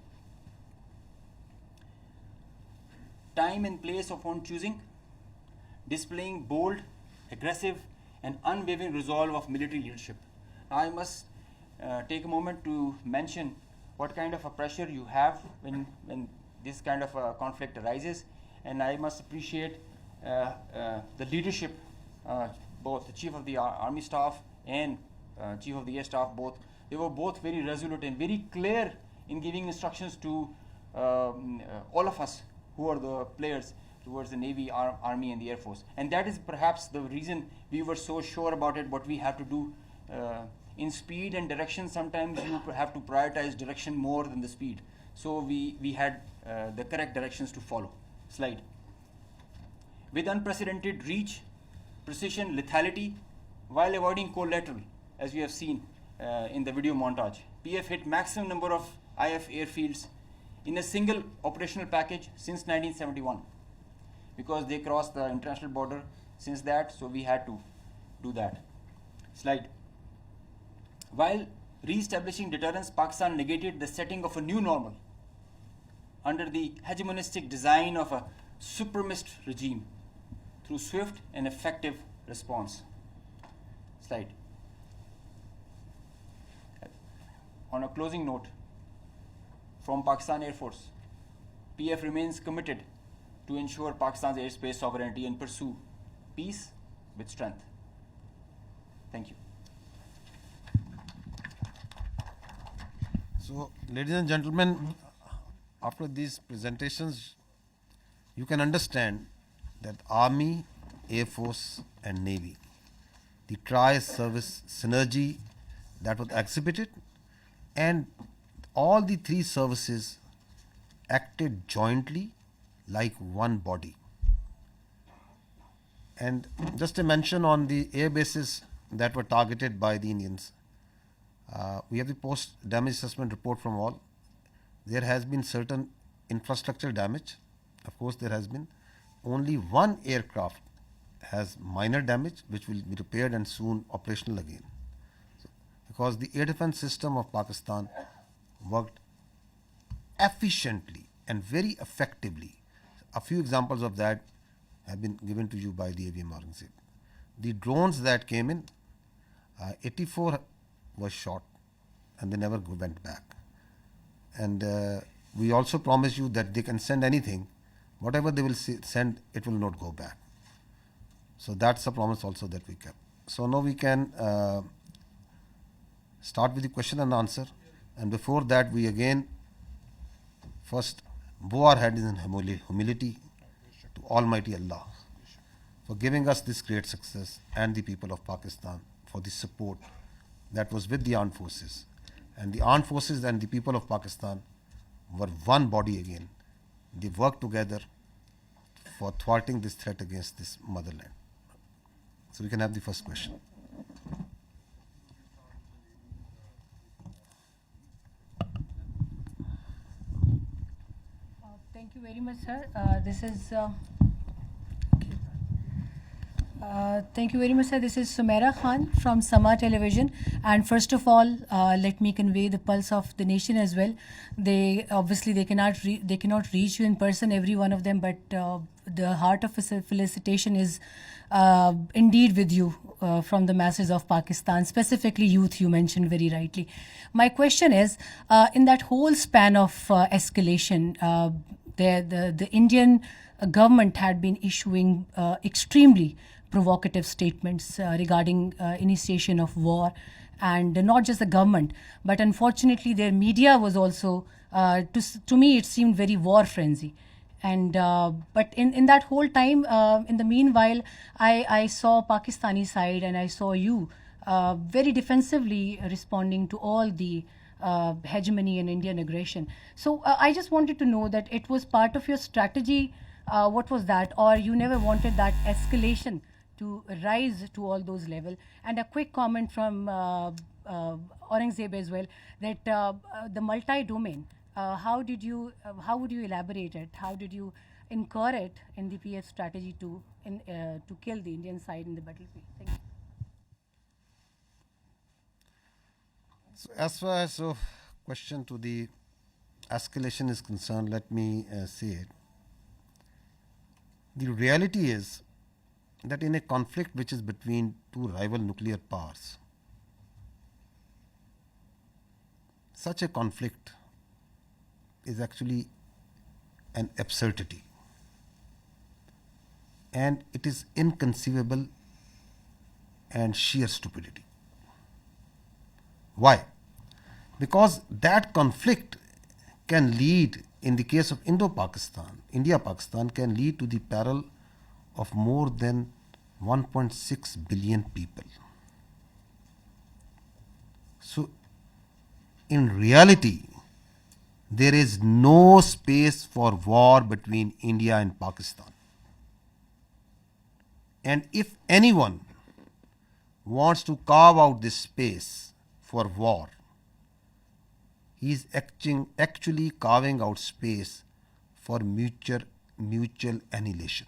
Time and place of own choosing, displaying bold, aggressive, and unwavering resolve of military leadership. Now I must take a moment to mention what kind of a pressure you have when this kind of a conflict arises, and I must appreciate the leadership, both the Chief of the Army Staff and Chief of the Air Staff, both. They were both very resolute and very clear in giving instructions to all of us who are the players towards the Navy, Army, and the Air Force. And that is perhaps the reason we were so sure about it, what we have to do. In speed and direction, sometimes you have to prioritize direction more than the speed. So we had the correct directions to follow. Slide. With unprecedented reach, precision, lethality, while avoiding collateral, as we have seen in the video montage. PF hit maximum number of IF airfields in a single operational package since 1971, because they crossed the international border since that, so we had to do that. Slide. While re-establishing deterrence, Pakistan negated the setting of a new normal under the hegemonistic design of a supremacist regime through swift and effective response. Slide. On a closing note, from Pakistan Air Force, PF remains committed to ensure Pakistan's airspace sovereignty and pursue peace with strength. Thank you. So, ladies and gentlemen, after these presentations, you can understand that Army, Air Force, and Navy, the tri-service synergy that was exhibited, and all the three services acted jointly like one body. And just a mention on the air bases that were targeted by the Indians. We have the post damage assessment report from all. There has been certain infrastructure damage. Of course, there has been. Only one aircraft has minor damage, which will be repaired and soon operational again. So, because the air defense system of Pakistan worked efficiently and very effectively. A few examples of that have been given to you by the AVM Aurangzeb. The drones that came in, 84 was shot and they never went back. And we also promise you that they can send anything. Whatever they will send, it will not go back. So that's a promise also that we kept. So now we can start with the question and answer. And before that, we again first bow our heads in humility to Almighty Allah for giving us this great success, and the people of Pakistan for the support that was with the armed forces. And the armed forces and the people of Pakistan were one body again. They worked together for thwarting this threat against this motherland. So we can have the first question. Thank you very much, sir. Thank you very much, sir. This is Sumaira Khan from Sama Television. And first of all, let me convey the pulse of the nation as well. They cannot reach you in person, every one of them, but the heart of felicitation is indeed with you from the masses of Pakistan, specifically youth, you mentioned very rightly. My question is, in that whole span of escalation, the Indian government had been issuing extremely provocative statements regarding initiation of war, and not just the government, but unfortunately their media was also, to me it seemed very war frenzy. And but in that whole time, in the meanwhile, I saw Pakistani side and I saw you very defensively responding to all the hegemony and Indian aggression. So I just wanted to know that it was part of your strategy. What was that? Or you never wanted that escalation to rise to all those levels? And a quick comment from Aurangzeb as well, that the multi-domain, how would you elaborate it? How did you incur it in the PF strategy to kill the Indian side in the battlefield? Thank you. So as far as question to the escalation is concerned, let me say it. The reality is that in a conflict which is between two rival nuclear powers, such a conflict is actually an absurdity, and it is inconceivable and sheer stupidity. Why? Because that conflict can lead, in the case of Indo-Pakistan, India-Pakistan, can lead to the peril of more than 1.6 billion people. So, in reality, there is no space for war between India and Pakistan. And if anyone wants to carve out this space for war, he is actually carving out space for mutual annihilation.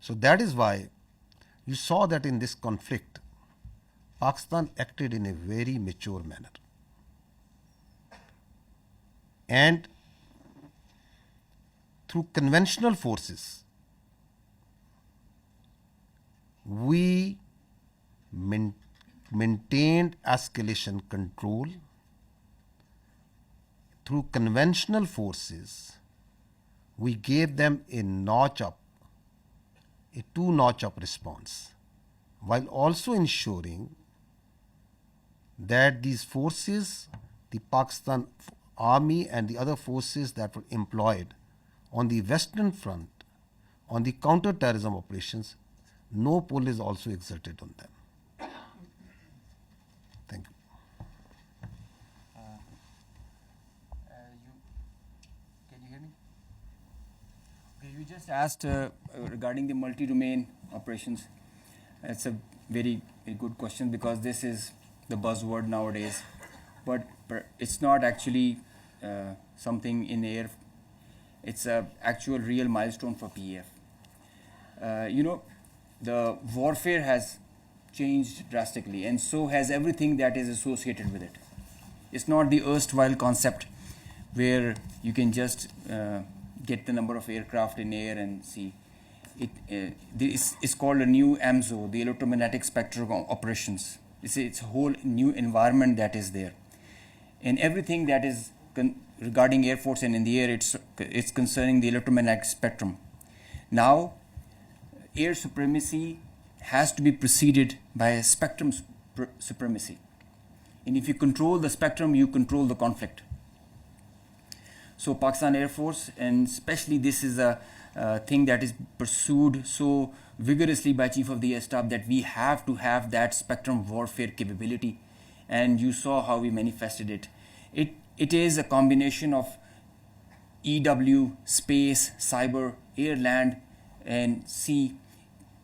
So that is why you saw that in this conflict, Pakistan acted in a very mature manner. And through conventional forces, we maintained escalation control. Through conventional forces, we gave them a two-notch up response, while also ensuring that these forces, the Pakistan Army and the other forces that were employed on the Western Front, on the counter-terrorism operations, no pull is also exerted on them. Thank you. Can you hear me? Okay, You just asked regarding the multi-domain operations. It's a very good question because this is the buzzword nowadays, but it's not actually something in air. It's a actual real milestone for PEF. The warfare has changed drastically, and so has everything that is associated with it. It's not the erstwhile concept where you can just get the number of aircraft in air and see. It's called a new AMSO, the electromagnetic spectrum operations. It's a whole new environment that is there. And everything that is regarding Air Force and in the air, it's concerning the electromagnetic spectrum. Now, air supremacy has to be preceded by a spectrum supremacy. And if you control the spectrum, you control the conflict. So Pakistan Air Force, and especially this is a thing that is pursued so vigorously by Chief of the Air Staff, that we have to have that spectrum warfare capability. And you saw how we manifested it. It is a combination of EW, space, cyber, air, land, and sea,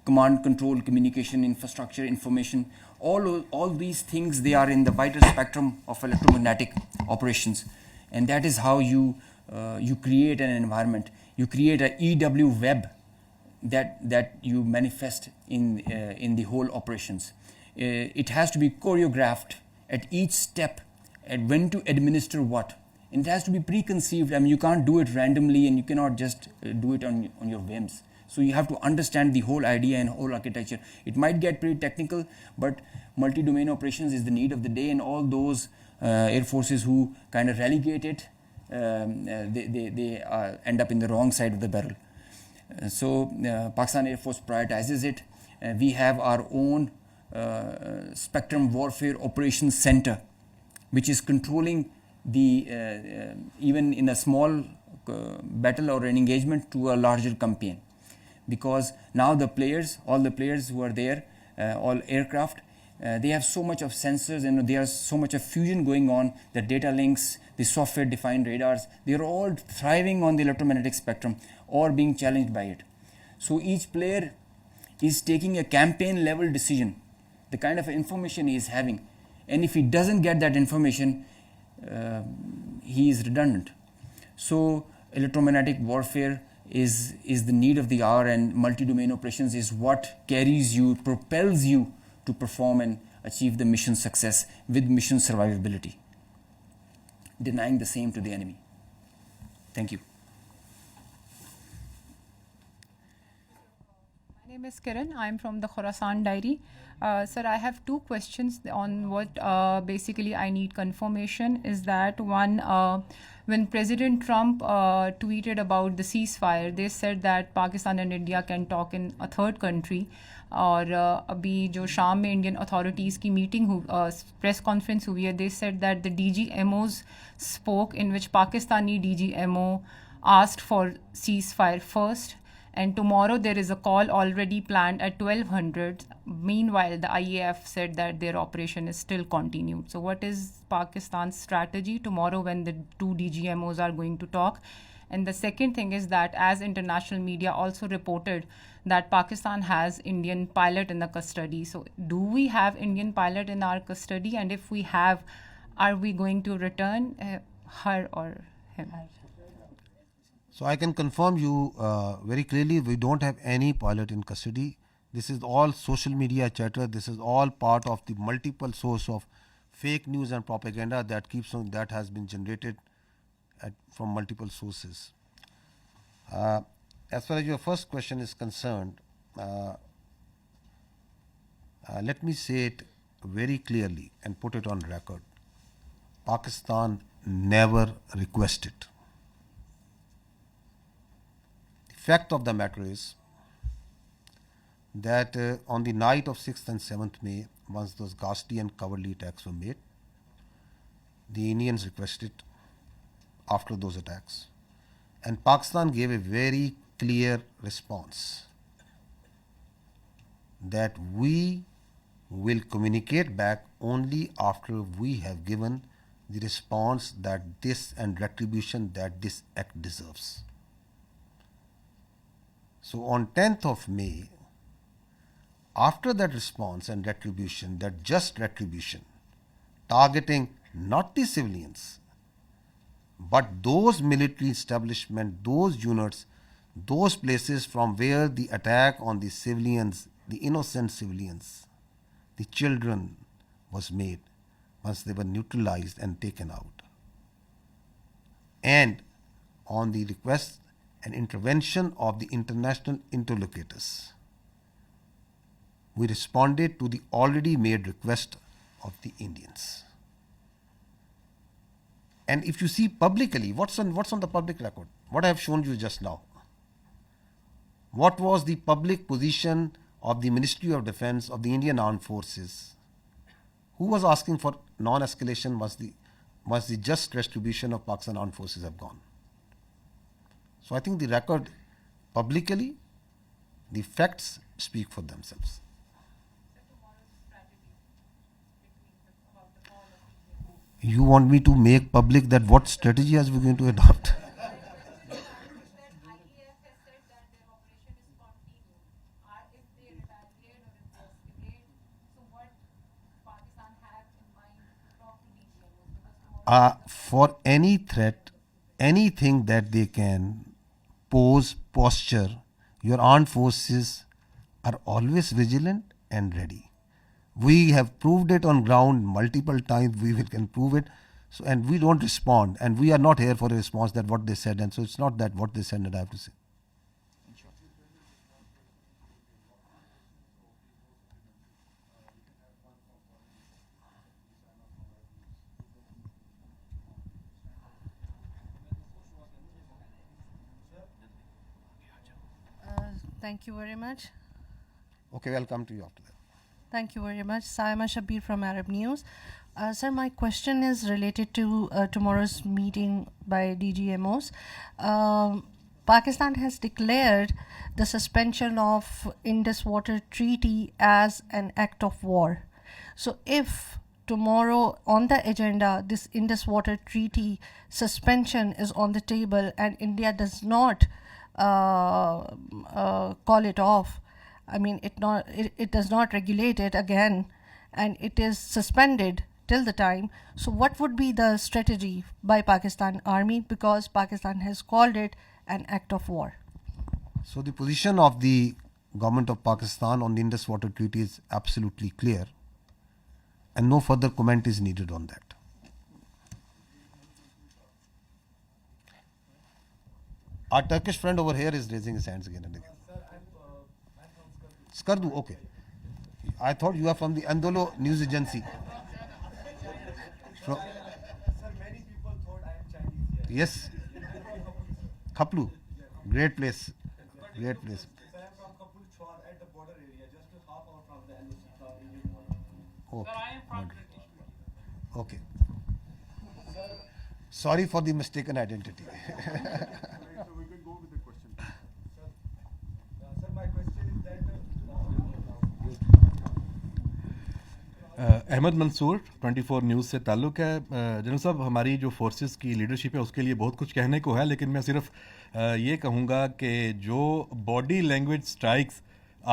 command, control, communication, infrastructure, information. All these things, they are in the wider spectrum of electromagnetic operations. And that is how you create an environment. You create a EW web that you manifest in the whole operations. It has to be choreographed at each step, and when to administer what. And it has to be preconceived. I mean, you can't do it randomly, and you cannot just do it on your whims. So you have to understand the whole idea and whole architecture. It might get pretty technical, but multi-domain operations is the need of the day, and all those air forces who kind of relegate it, they end up in the wrong side of the barrel. So Pakistan Air Force prioritizes it. We have our own Spectrum Warfare Operations Center, which is controlling the even in a small battle or an engagement to a larger campaign. Because now all the players who are there, all aircraft, they have so much of sensors and there's so much of fusion going on, the data links, the software defined radars, they're all thriving on the electromagnetic spectrum or being challenged by it. So each player is taking a campaign level decision, the kind of information he is having. And if he doesn't get that information, he is redundant. So electromagnetic warfare is the need of the hour, and multi-domain operations is what carries you, propels you to perform and achieve the mission success with mission survivability, denying the same to the enemy. Thank you. My name is Kiran. I'm from the Khorasan Diary. Sir, I have two questions on what basically I need confirmation. Is that one, when President Trump tweeted about the ceasefire, they said that Pakistan and India can talk in a third country. और अभी जो शाम में Indian authorities की meeting press conference हुई है, they said that the DGMOs spoke, in which Pakistani DGMO asked for ceasefire first, and tomorrow there is a call already planned at 1200. Meanwhile, the IAF said that their operation is still continued. So what is Pakistan's strategy tomorrow when the two DGMOs are going to talk? And the second thing is that, as international media also reported, that Pakistan has Indian pilot in the custody. So do we have Indian pilot in our custody? And if we have, are we going to return her or him? So I can confirm you very clearly, we don't have any pilot in custody. This is all social media chatter. This is all part of the multiple source of fake news and propaganda that has been generated from multiple sources. As far as your first question is concerned, let me say it very clearly and put it on record. Pakistan never requested. The fact of the matter is that on the night of 6th and 7th May, once those ghastly and cowardly attacks were made, the Indians requested after those attacks. And Pakistan gave a very clear response that we will communicate back only after we have given the response that this and retribution that this act deserves. So on 10th of May, after that response and retribution, that just retribution, targeting not the civilians, but those military establishments, those units, those places from where the attack on the civilians, the innocent civilians, the children was made, once they were neutralized and taken out. And on the request and intervention of the international interlocutors, we responded to the already made request of the Indians. And if you see publicly, what's on the public record? What I have shown you just now. What was the public position of the Ministry of Defense of the Indian Armed Forces? Who was asking for non-escalation once the just retribution of Pakistan Armed Forces have gone? So I think the record publicly, the facts speak for themselves. You want me to make public that what strategy are we going to adopt? For any threat, anything that they can pose, posture, your armed forces are always vigilant and ready. We have proved it on ground multiple times. We can prove it. So, and we don't respond. And we are not here for a response that what they said. And so it's not that what they said that I have to say. Thank you very much. Okay, I'll come to you after that. Thank you very much. Saima Shabir from Arab News. Sir, my question is related to tomorrow's meeting by DGMOs. Pakistan has declared the suspension of Indus Water Treaty as an act of war. So if tomorrow on the agenda this Indus Water Treaty suspension is on the table and India does not call it off, I mean, it does not regulate it again, and it is suspended till the time. So what would be the strategy by Pakistan Army, because Pakistan has called it an act of war? So the position of the government of Pakistan on the Indus Water Treaty is absolutely clear, and no further comment is needed on that. Our Turkish friend over here is raising his hands again and again. Skardu, okay. I thought you are from the Andolo news agency. Sir, many people thought I am Chinese here. Yes. Khaplu, great place. Great place. Sir, I am from Khaplu Chwar at the border area, just half hour from the Indian border. Okay. Sir, I am from British. Okay. Sorry for the mistaken identity. So we can go with the question. Sir, my question is that Ahmad Mansoor 24 news से ताल्लुक़ है। General साहब, हमारी जो forces की leadership है उसके लिए बहुत कुछ कहने को है, लेकिन मैं सिर्फ ये कहूँगा कि जो बॉडी लैंग्वेज स्ट्राइक्स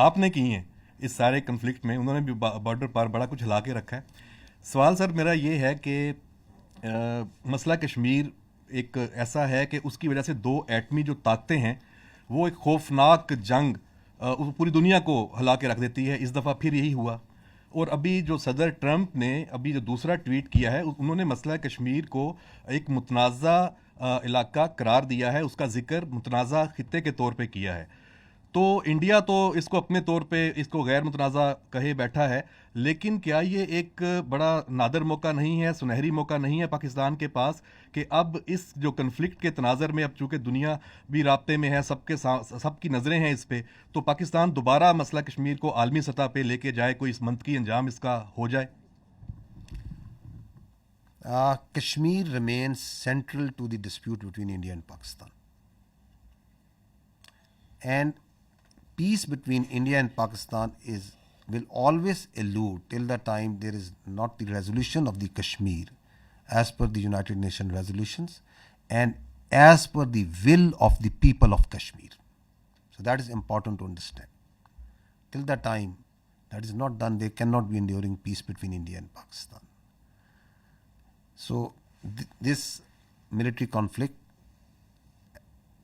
आपने की हैं इस सारे कन्फ्लिक्ट में, उन्होंने भी बॉर्डर पर बड़ा कुछ हिला के रखा है। सवाल सर मेरा ये है कि मसला कश्मीर एक ऐसा है कि उसकी वजह से दो एटमी जो ताकतें हैं वो एक खौफनाक जंग पूरी दुनिया को हिला के रख देती है। इस दफ़ा फिर यही हुआ। और अभी जो सदर ट्रंप ने अभी जो दूसरा ट्वीट किया है, उन्होंने मसला कश्मीर को एक मुतनाज़ा इलाका करार दिया है, उसका जिक्र मुतनाज़ा खित्ते के तौर पे किया है। तो इंडिया तो इसको अपने तौर पे इसको गैर मुतनाज़ा कहे बैठा है, लेकिन क्या ये एक बड़ा नादर मौका नहीं है, सुनहरी मौका नहीं है पाकिस्तान के पास कि अब इस जो कन्फ्लिक्ट के तनाज़र में अब चूँकि दुनिया भी राब्ते में है, सबकी नज़रें हैं इस पे, तो पाकिस्तान दोबारा मसला कश्मीर को आलमी सतह पे लेके जाए, कोई इस मंतकी अंजाम इसका हो जाए? Kashmir remains central to the dispute between India and Pakistan. And peace between India and Pakistan will always elude till the time there is not the resolution of the Kashmir as per the United Nations resolutions and as per the will of the people of Kashmir. So that is important to understand. Till that time that is not done, there cannot be enduring peace between India and Pakistan. So this military conflict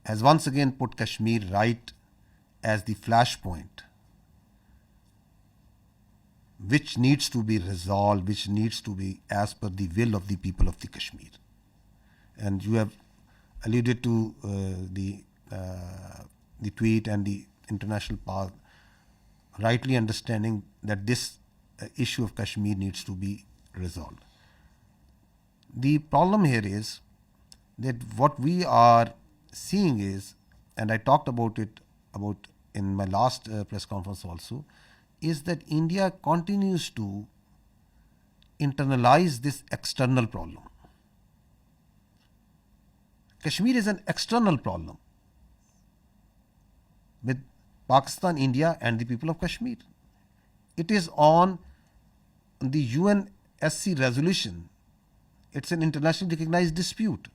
has once again put Kashmir right as the flashpoint which needs to be resolved, which needs to be as per the will of the people of the Kashmir. And you have alluded to the tweet and the international path, rightly understanding that this issue of Kashmir needs to be resolved. The problem here is that what we are seeing is, and I talked about it in my last press conference also, is that India continues to internalize this external problem. Kashmir is an external problem with Pakistan, India and the people of Kashmir. It is on the UNSC resolution. It's an internationally recognized dispute.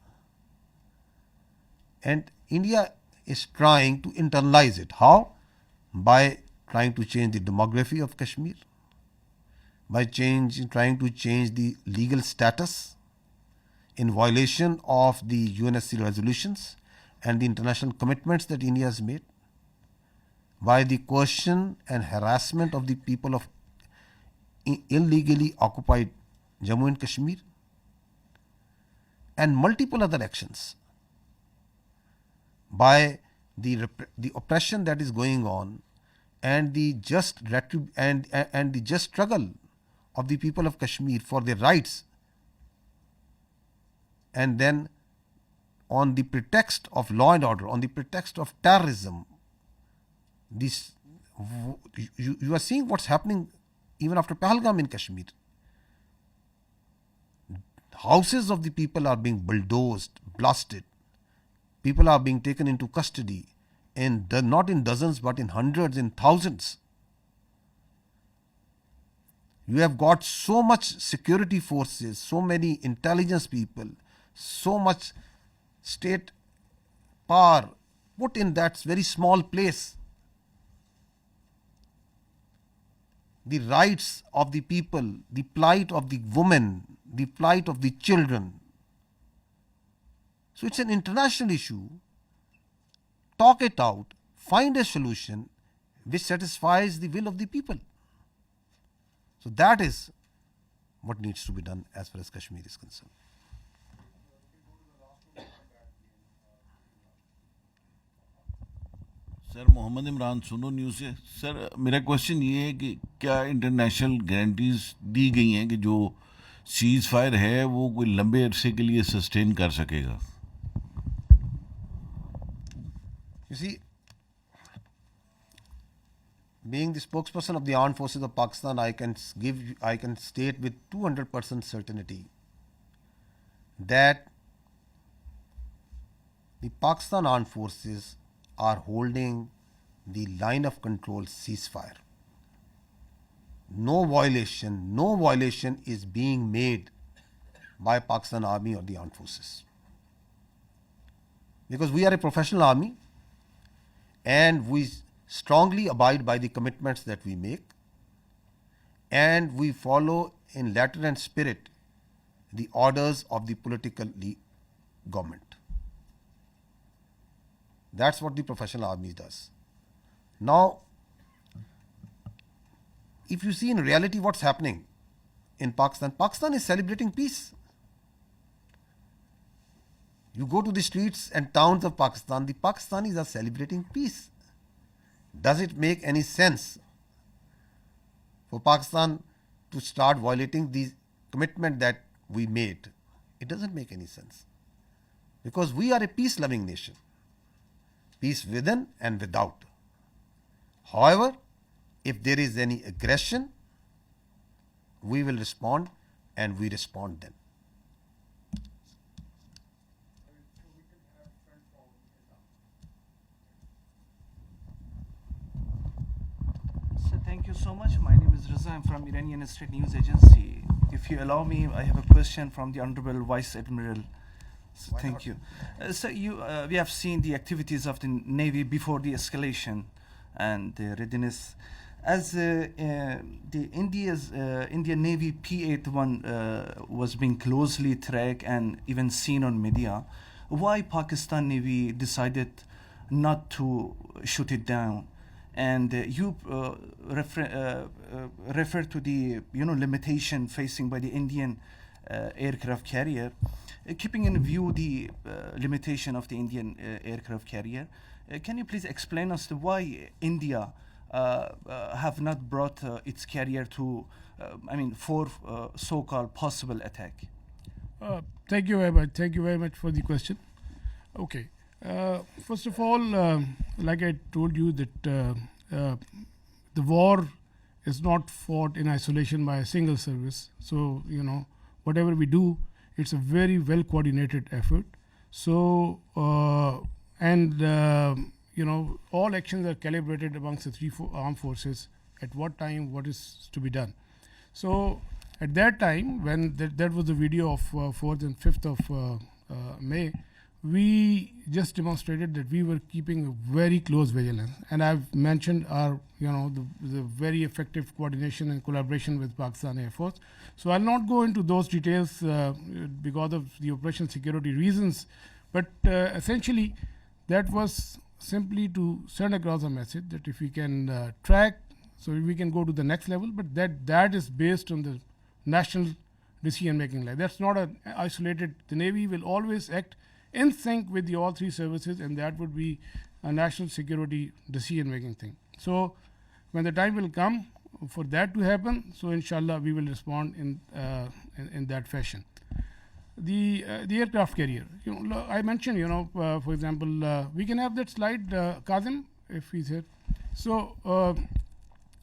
And India is trying to internalize it. How? By trying to change the demography of Kashmir, by trying to change the legal status in violation of the UNSC resolutions and the international commitments that India has made, by the coercion and harassment of the people of illegally occupied Jammu and Kashmir, and multiple other actions, by the oppression that is going on and the just and the just struggle of the people of Kashmir for their rights, and then on the pretext of law and order, on the pretext of terrorism, this you are seeing what's happening even after Pahalgam in Kashmir. Houses of the people are being bulldozed, blasted. People are being taken into custody, and not in dozens but in hundreds, in thousands. You have got so much security forces, so many intelligence people, so much state power put in that very small place. The rights of the people, the plight of the women, the plight of the children. So it's an international issue. Talk it out, find a solution which satisfies the will of the people. So that is what needs to be done as far as Kashmir is concerned. Sir Mohammad Imran सुनो news से। Sir मेरा question ये है कि क्या international guarantees दी गई हैं कि जो सीज़ फायर है वो कोई लंबे अरसे के लिए सस्टेन कर सकेगा? You see, being the spokesperson of the armed forces of Pakistan, I can state with 200% certainty that the Pakistan armed forces are holding the line of control ceasefire. No violation is being made by Pakistan Army or the armed forces. Because we are a professional army and we strongly abide by the commitments that we make, and we follow in letter and spirit the orders of the political government. That's what the professional army does. Now, if you see in reality what's happening in Pakistan, Pakistan is celebrating peace. You go to the streets and towns of Pakistan, the Pakistanis are celebrating peace. Does it make any sense for Pakistan to start violating the commitment that we made? It doesn't make any sense. Because we are a peace-loving nation. Peace within and without. However, if there is any aggression, we will respond, and we respond then. So thank you so much. My name is Raza. I'm from Iranian State News Agency. If you allow me, I have a question from the Honorable Vice Admiral Thank you. So we have seen the activities of the Navy before the escalation and the readiness. As the Indian Navy P-81 was being closely tracked and even seen on media, why Pakistan Navy decided not to shoot it down? And you refer to the limitation facing by the Indian aircraft carrier. Keeping in view the limitation of the Indian aircraft carrier, can you please explain us why India have not brought its carrier to, for so-called possible attack? Thank you very much. Thank you very much for the question. Okay. First of all, like I told you that the war is not fought in isolation by a single service. So, whatever we do, it's a very well coordinated effort. So, all actions are calibrated amongst the three armed forces at what time, what is to be done. So, at that time, when that was the video of 4th and 5th of May, we just demonstrated that we were keeping a very close vigilance. And I've mentioned our, the very effective coordination and collaboration with Pakistan Air Force. So I'll not go into those details because of the operational security reasons. But essentially, that was simply to send across a message that if we can track, so we can go to the next level, but that is based on the national decision-making. Like that's not an isolated. The Navy will always act in sync with the all three services, and that would be a national security decision-making thing. So when the time will come for that to happen, so inshallah we will respond in that fashion. The aircraft carrier, I mentioned, for example, we can have that slide, Kazim, if he's here. So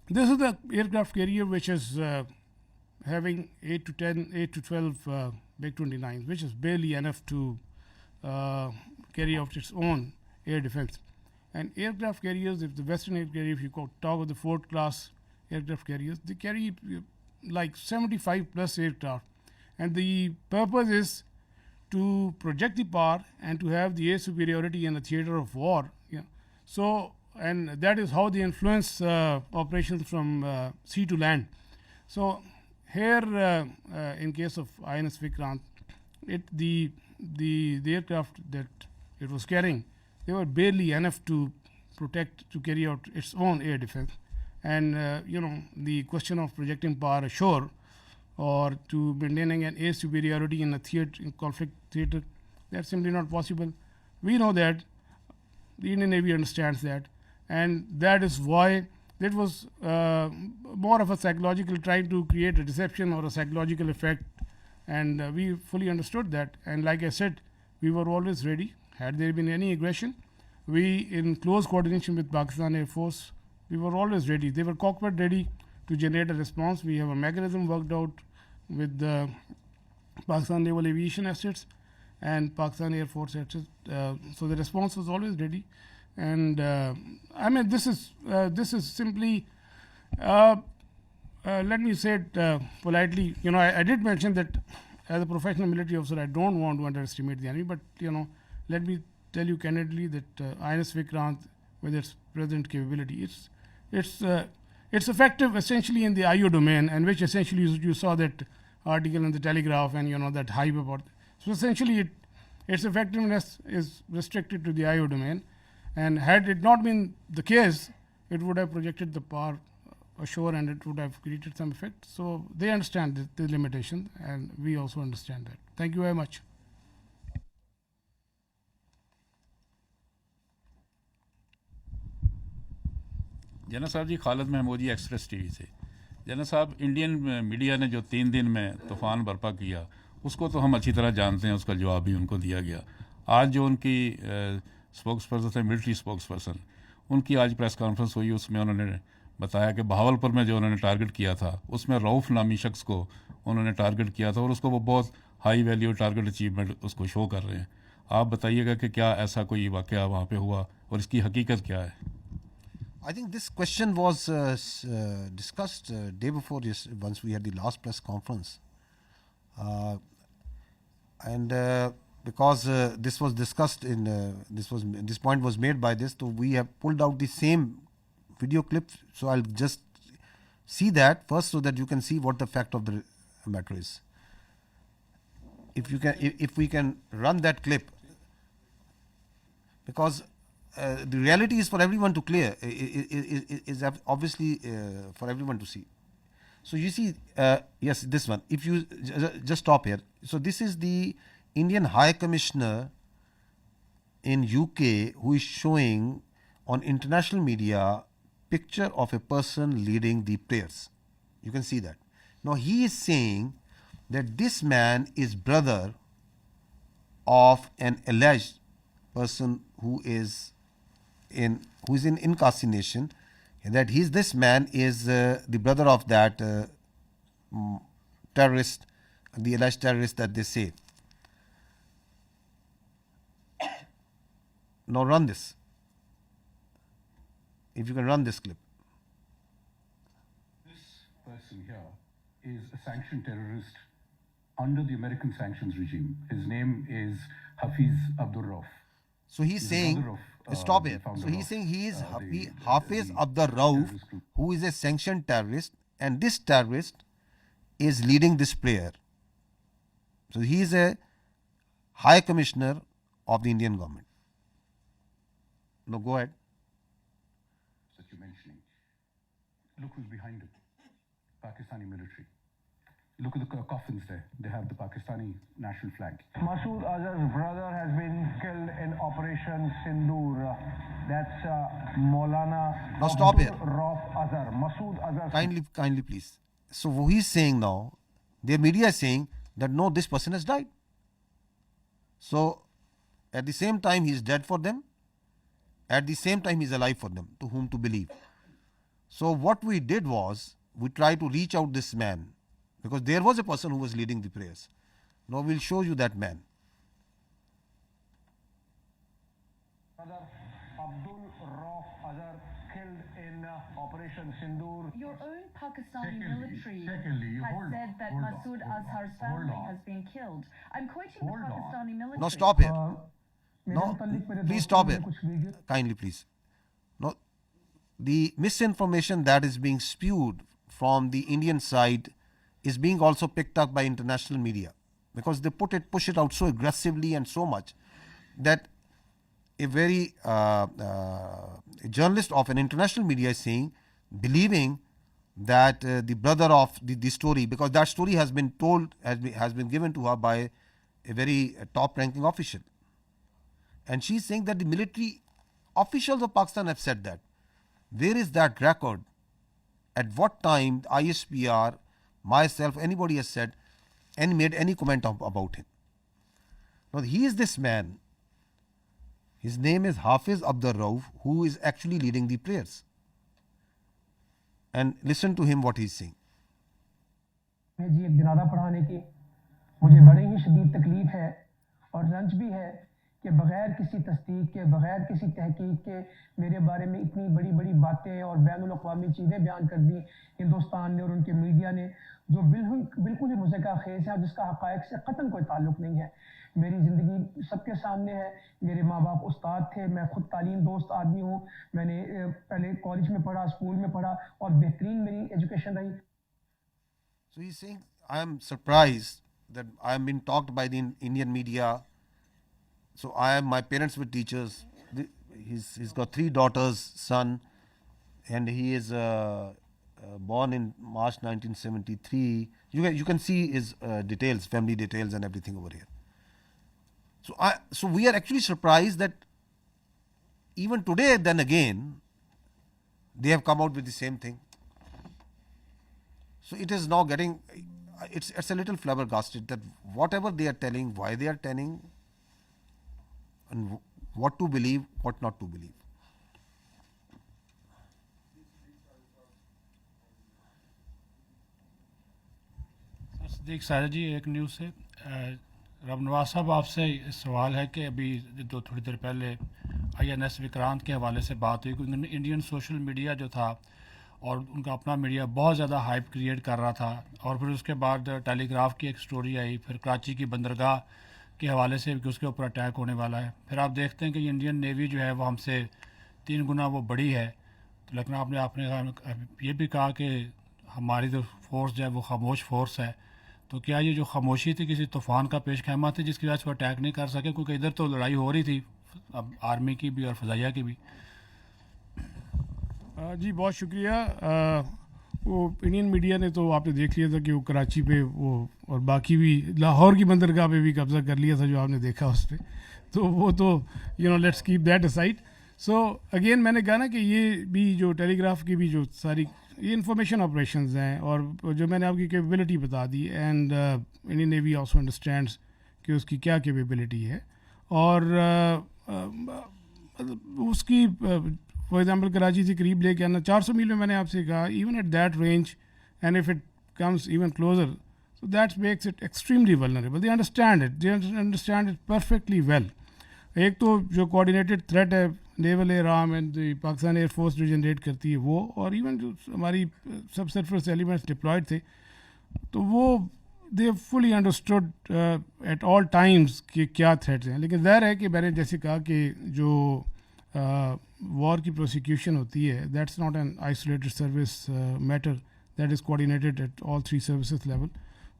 this is the aircraft carrier which is having 8 to 12 MiG 29s, which is barely enough to carry out its own air defense. And aircraft carriers, if the Western air carrier, if you talk of the Ford class aircraft carriers, they carry like 75 plus aircraft. And the purpose is to project the power and to have the air superiority in a theater of war. Yeah. So, and that is how they influence operations from sea to land. So here, in case of INS Vikrant, the aircraft that it was carrying, they were barely enough to carry out its own air defense. And, the question of projecting power ashore or to maintaining an air superiority in a conflict theater, that's simply not possible. We know that, the Indian Navy understands that, and that is why that was more of a psychological, trying to create a deception or a psychological effect. And we fully understood that. And like I said, we were always ready. Had there been any aggression, we, in close coordination with Pakistan Air Force, we were always ready. They were cockpit ready to generate a response. We have a mechanism worked out with the Pakistan Naval Aviation assets and Pakistan Air Force assets. So the response was always ready. And this is simply, let me say it politely. I did mention that as a professional military officer, I don't want to underestimate the enemy. But let me tell you candidly that INS Vikrant, with its present capability, it's effective essentially in the IO domain, and which essentially you saw that article in the Telegraph and that hype about. So essentially, its effectiveness is restricted to the IO domain. And had it not been the case, it would have projected the power ashore and it would have created some effect. So they understand the limitation, and we also understand that. Thank you very much. जना साहब जी, Khalid Mahmoodi express TV से। जना साहब, Indian media ने जो 3 दिन में तूफ़ान बर्पा किया, उसको तो हम अच्छी तरह जानते हैं, उसका जवाब भी उनको दिया गया। आज जो उनकी स्पोक्स पर्सन थे, मिलिट्री स्पोक्स पर्सन, उनकी आज प्रेस कॉन्फ्रेंस हुई, उसमें उन्होंने बताया कि बहावलपुर में जो उन्होंने टारगेट किया था, उसमें रऊफ़ नामी शख्स को उन्होंने टारगेट किया था और उसको वो बहुत हाई वैल्यू टारगेट अचीवमेंट उसको शो कर रहे हैं। आप बताइएगा कि क्या ऐसा कोई वाक़या वहाँ पे हुआ और इसकी हकीकत क्या है? I think this question was discussed day before once we had the last press conference. And because this was discussed in this point was made by this, so we have pulled out the same video clip. So I'll just see that first so that you can see what the fact of the matter is. If you can, if we can run that clip, because the reality is for everyone to clear, is obviously for everyone to see. So you see, yes, this one. If you just stop here. So this is the Indian High Commissioner in UK who is showing on international media picture of a person leading the prayers. You can see that. Now he is saying that this man is brother of an alleged person who is in incarceration, that this man is the brother of that terrorist, the alleged terrorist that they say. Now run this. If you can run this clip. This person here is a sanctioned terrorist under the American sanctions regime. His name is Hafiz Abdul Rauf. So he's saying, stop here. So he's saying he is Hafiz Abdul Rauf, who is a sanctioned terrorist, and this terrorist is leading this prayer. So he is a High Commissioner of the Indian government. No, go ahead. That you're mentioning. Look who's behind it. Pakistani military. Look at the coffins there. They have the Pakistani national flag. Masood Azhar's brother has been killed in Operation Sindoor. That's Maulana. Now stop here. Rauf Azhar. Masood Azhar. Kindly, please. So what he's saying now, their media is saying that no, this person has died. So at the same time, he is dead for them. At the same time, he is alive for them, to whom to believe. So what we did was, we tried to reach out this man, because there was a person who was leading the prayers. Now we'll show you that man. Brother Abdul Rauf Azhar killed in Operation Sindoor. Your own Pakistani military has said that Masood Azhar's family has been killed. I'm quoting the Pakistani military. Now stop here. No, please stop here. Kindly, please. No, the misinformation that is being spewed from the Indian side is being also picked up by international media, because they push it out so aggressively and so much that a very a journalist of an international media is saying, believing that the brother of the story, because that story has been told, has been given to her by a very top-ranking official. And she's saying that the military officials of Pakistan have said that. Where is that record? At what time ISPR, myself, anybody has said and made any comment about him? Now he is this man. His name is Hafiz Abdul Rauf, who is actually leading the prayers. And listen to him what he's saying. जी एक जनाजा पढ़ाने की मुझे बड़ी ही शदीद तकलीफ है और रंज भी है कि बगैर किसी तस्दीक के, बगैर किसी तहकीक के मेरे बारे में इतनी बड़ी बड़ी बातें और बैनुल-अक़वामी चीज़ें बयान कर दी हिंदुस्तान ने और उनके मीडिया ने, जो बिल्कुल ही मुज़क्का खेज़ है और जिसका हक़ाइक़ से क़तन कोई ताल्लुक़ नहीं है। मेरी ज़िंदगी सबके सामने है। मेरे माँ बाप उस्ताद थे, मैं खुद तालीम दोस्त आदमी हूँ। मैंने पहले कॉलेज में पढ़ा, स्कूल में पढ़ा और बेहतरीन मेरी एजुकेशन रही। So he's saying, I am surprised that I am being talked by the Indian media. So my parents were teachers. He's got 3 daughters, son, and he is born in March 1973. You can see his details, family details and everything over here. So we are actually surprised that even today, then again, they have come out with the same thing. So it is now getting, it's a little flabbergasted that whatever they are telling, why they are telling, and what to believe, what not to believe. Sadiq सारा जी एक news से रब नवाज साहब आपसे सवाल है कि अभी थोड़ी देर पहले INS विक्रांत के हवाले से बात हुई कि इंडियन सोशल मीडिया जो था और उनका अपना मीडिया बहुत ज़्यादा हाइप क्रिएट कर रहा था, और फिर उसके बाद टेलीग्राफ की एक स्टोरी आई, फिर कराची की बंदरगाह کے حوالے سے کہ اس کے اوپر اٹیک ہونے والا ہے. پھر آپ دیکھتے ہیں کہ انڈین نیوی جو ہے وہ ہم سے 3 گنا وہ بڑی ہے. تو لیکن آپ نے یہ بھی کہا کہ ہماری جو فورس جو ہے وہ خاموش فورس ہے. تو کیا یہ جو خاموشی تھی کسی طوفان کا پیش خیمہ تھی جس کی وجہ سے وہ اٹیک نہیں کر سکے؟ کیونکہ ادھر تو لڑائی ہو رہی تھی اب آرمی کی بھی اور فضائیہ کی بھی. جی بہت شکریہ. وہ انڈین میڈیا نے تو آپ نے دیکھ لیا تھا کہ وہ کراچی پہ وہ اور باقی بھی لاہور کی بندرگاہ پہ بھی قبضہ کر لیا تھا جو آپ نے دیکھا اس پہ. تو وہ تو let's keep that aside. So again میں نے کہا نا کہ یہ بھی جو ٹیلی گراف کی بھی جو ساری یہ انفارمیشن آپریشنز ہیں اور جو میں نے آپ کی کیپیبلٹی بتا the end Indian navy also understands کہ اس کی کیا کیپیبلٹی ہے. اور اس کی فار ایگزامپل کراچی سے قریب لے کے آنا 400 میل میں نے آپ سے کہا even at that range and if it comes even closer so that makes it extremely vulnerable. They understand it perfectly well. ایک تو جو کوآرڈینیٹڈ تھریٹ ہے naval air arm and Pakistan air force جو جنریٹ کرتی ہے وہ اور ایون جو ہماری سب سرفیس ایلیمنٹس ڈپلائڈ تھے تو وہ دے فلی انڈرسٹوڈ ایٹ آل ٹائمز کہ کیا تھریٹس ہیں. لیکن ظاہر ہے کہ میں نے جیسے کہا کہ جو وار کی پروسیکیوشن ہوتی ہے that's not an isolated service matter that is coordinated at all 3 services level.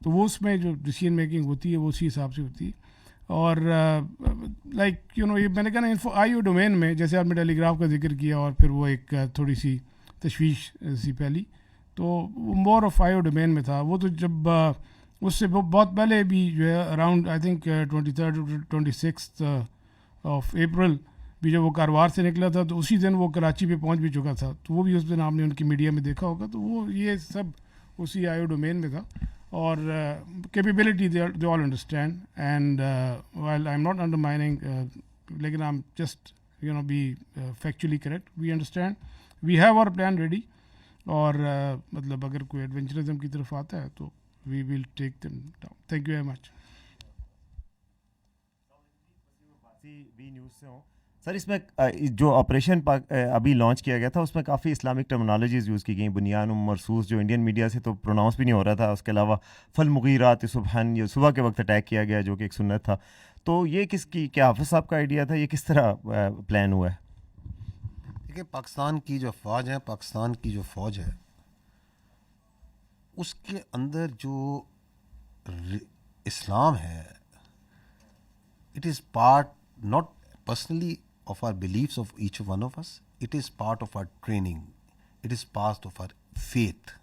تو وہ اس میں جو ڈیسیژن میکنگ ہوتی ہے وہ اسی حساب سے ہوتی ہے. اور لائک یہ میں نے کہا نا آئی او ڈومین میں جیسے آپ نے ٹیلی گراف کا ذکر کیا اور پھر وہ ایک تھوڑی سی تشویش سی پہلی تو وہ more of I O domain میں تھا. وہ تو جب اس سے بہت پہلے بھی جو ہے around I think 23 26 of April بھی جب وہ کاروار سے نکلا تھا تو اسی دن وہ کراچی پہ پہنچ بھی چکا تھا. تو وہ بھی اس دن آپ نے ان کی میڈیا میں دیکھا ہوگا. تو وہ یہ سب اسی آئی او ڈومین میں تھا. اور capability they all understand and while I am not undermining لیکن I am just be factually correct. We understand we have our plan ready. اور مطلب اگر کوئی ایڈونچرزم کی طرف آتا ہے تو we will take them down. Thank you very much. We news سے ہوں سر. اس میں جو آپریشن ابھی لانچ کیا گیا تھا اس میں کافی اسلامک ٹرمنالوجیز یوز کی گئیں. بنیان مرسوس جو انڈین میڈیا سے تو پروناؤنس بھی نہیں ہو رہا تھا. اس کے علاوہ فل مغیرات صبحن یہ صبح کے وقت اٹیک کیا گیا جو کہ ایک سنت تھا. تو یہ کس کی کیا حافظ صاحب کا آئیڈیا تھا؟ یہ کس طرح پلان ہوا ہے؟ دیکھیے پاکستان کی جو افواج ہے پاکستان کی جو فوج ہے اس کے اندر جو اسلام ہے it is part not personally of our beliefs of each one of us. It is part of our training. It is part of our faith.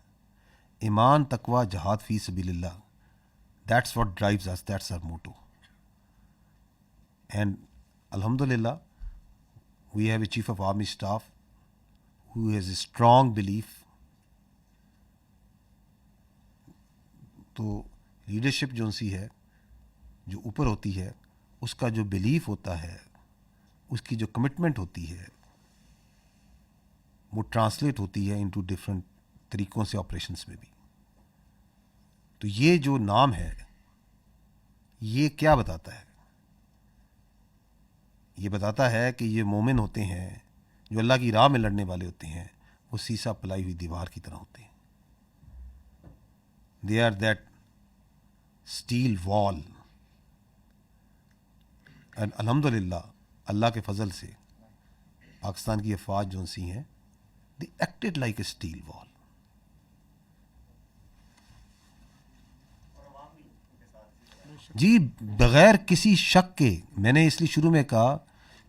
Iman, taqwa, jihad fi sabilillah. That's what drives us. That's our motto. And alhamdulillah, we have a chief of army staff who has a strong belief. تو leadership جو سی ہے جو اوپر ہوتی ہے اس کا جو belief ہوتا ہے اس کی جو کمٹمنٹ ہوتی ہے وہ ٹرانسلیٹ ہوتی ہے انٹو ڈفرینٹ طریقوں سے آپریشنس میں بھی. تو یہ جو نام ہے یہ کیا بتاتا ہے؟ یہ بتاتا ہے کہ یہ مومن ہوتے ہیں جو اللہ کی راہ میں لڑنے والے ہوتے ہیں وہ سیسا پلائی ہوئی دیوار کی طرح ہوتے ہیں. دے آر دیٹ اسٹیل وال. اینڈ الحمدللہ اللہ کے فضل سے پاکستان کی افواج جو سی ہیں دی ایکٹڈ لائک اے اسٹیل وال. جی بغیر کسی شک کے میں نے اس لیے شروع میں کہا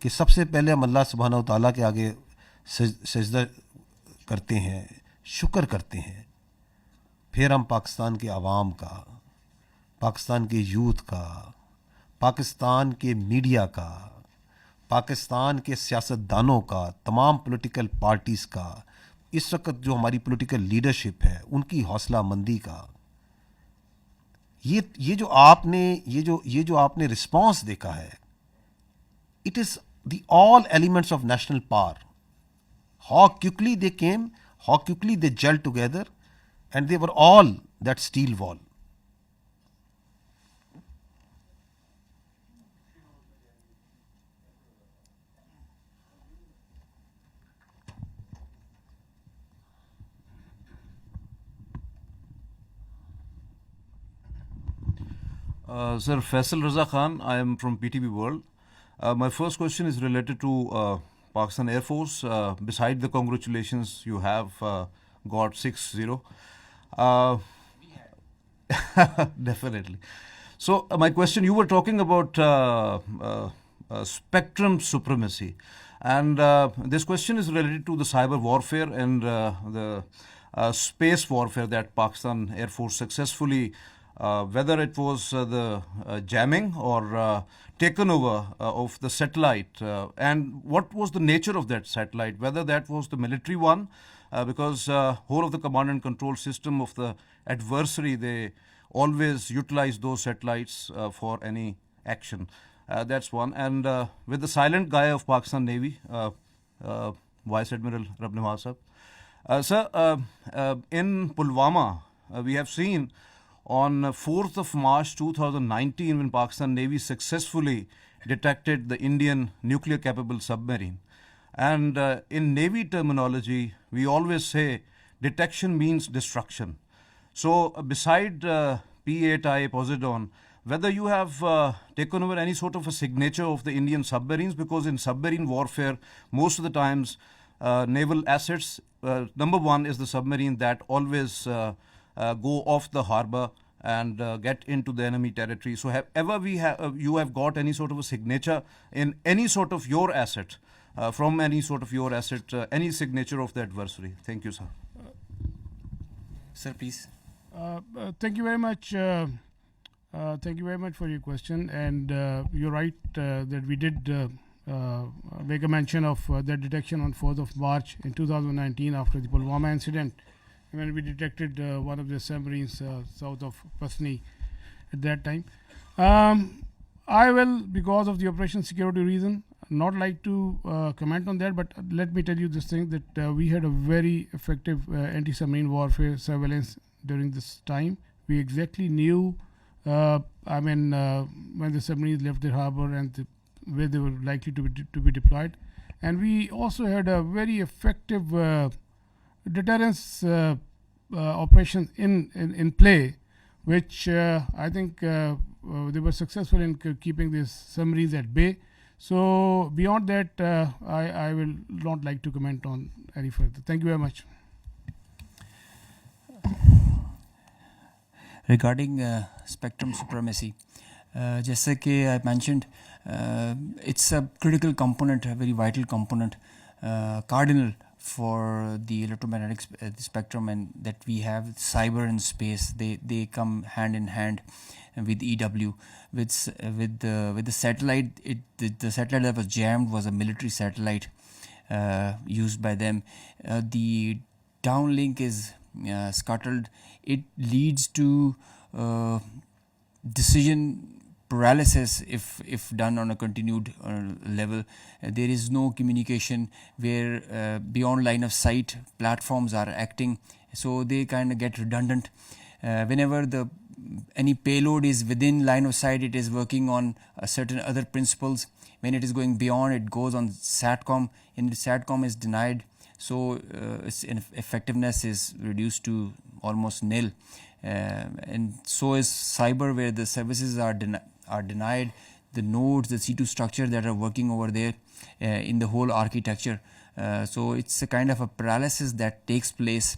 کہ سب سے پہلے ہم اللہ سبحانہ و تعالیٰ کے آگے سجدہ کرتے ہیں شکر کرتے ہیں. پھر ہم پاکستان کے عوام کا پاکستان کے یوتھ کا پاکستان کے میڈیا کا پاکستان کے سیاستدانوں کا تمام پولیٹیکل پارٹیز کا اس وقت جو ہماری پولیٹیکل لیڈرشپ ہے ان کی حوصلہ مندی کا یہ جو آپ نے رسپانس دیکھا ہے it is the all elements of national power. How quickly they came how quickly they gel together and they were all that steel wall. Sir Faisal Raza Khan, I am from PTV World. My first question is related to Pakistan Air Force. Beside the congratulations, you have got 6-0. Definitely. So my question, you were talking about spectrum supremacy. And this question is related to the cyber warfare and the space warfare that Pakistan Air Force successfully, whether it was the jamming or taken over of the satellite, and what was the nature of that satellite, whether that was the military one, because whole of the command and control system of the adversary, they always utilize those satellites for any action. That's one. And with the silent guy of Pakistan Navy, Vice Admiral Rab Nawaz Sahab. Sir, in Pulwama, we have seen on 4th of March 2019 when Pakistan Navy successfully detected the Indian nuclear capable submarine. And in Navy terminology, we always say detection means destruction. So beside P8I Poseidon, whether you have taken over any sort of a signature of the Indian submarines, because in submarine warfare, most of the times naval assets, number one is the submarine that always go off the harbor and get into the enemy territory. So have ever you have got any sort of a signature in any sort of your asset, from any sort of your asset, any signature of the adversary? Thank you, sir. Sir, please. Thank you very much. Thank you very much for your question. And you're right that we did make a mention of that detection on 4th of March in 2019 after the Pulwama incident, when we detected one of the submarines south of Pasni at that time. I will, because of the operation security reason, not like to comment on that, but let me tell you this thing, that we had a very effective anti-submarine warfare surveillance during this time. We exactly knew when the submarines left the harbor and where they were likely to be deployed. And we also had a very effective deterrence operations in play, which I think they were successful in keeping these submarines at bay. So beyond that, I will not like to comment on any further. Thank you very much. Regarding spectrum supremacy, जैसे कि I mentioned, it's a critical component, a very vital component, cardinal for the electromagnetic spectrum, and that we have cyber and space. They come hand in hand with EW. With the satellite, the satellite that was jammed was a military satellite used by them. The downlink is scuttled. It leads to decision paralysis if done on a continued level. There is no communication where beyond line of sight platforms are acting, so they kind of get redundant. Whenever any payload is within line of sight, it is working on certain other principles. When it is going beyond, it goes on SATCOM, and the SATCOM is denied, so its effectiveness is reduced to almost nil. And so is cyber, where the services are denied, the nodes, the C2 structure that are working over there in the whole architecture. So it's a kind of a paralysis that takes place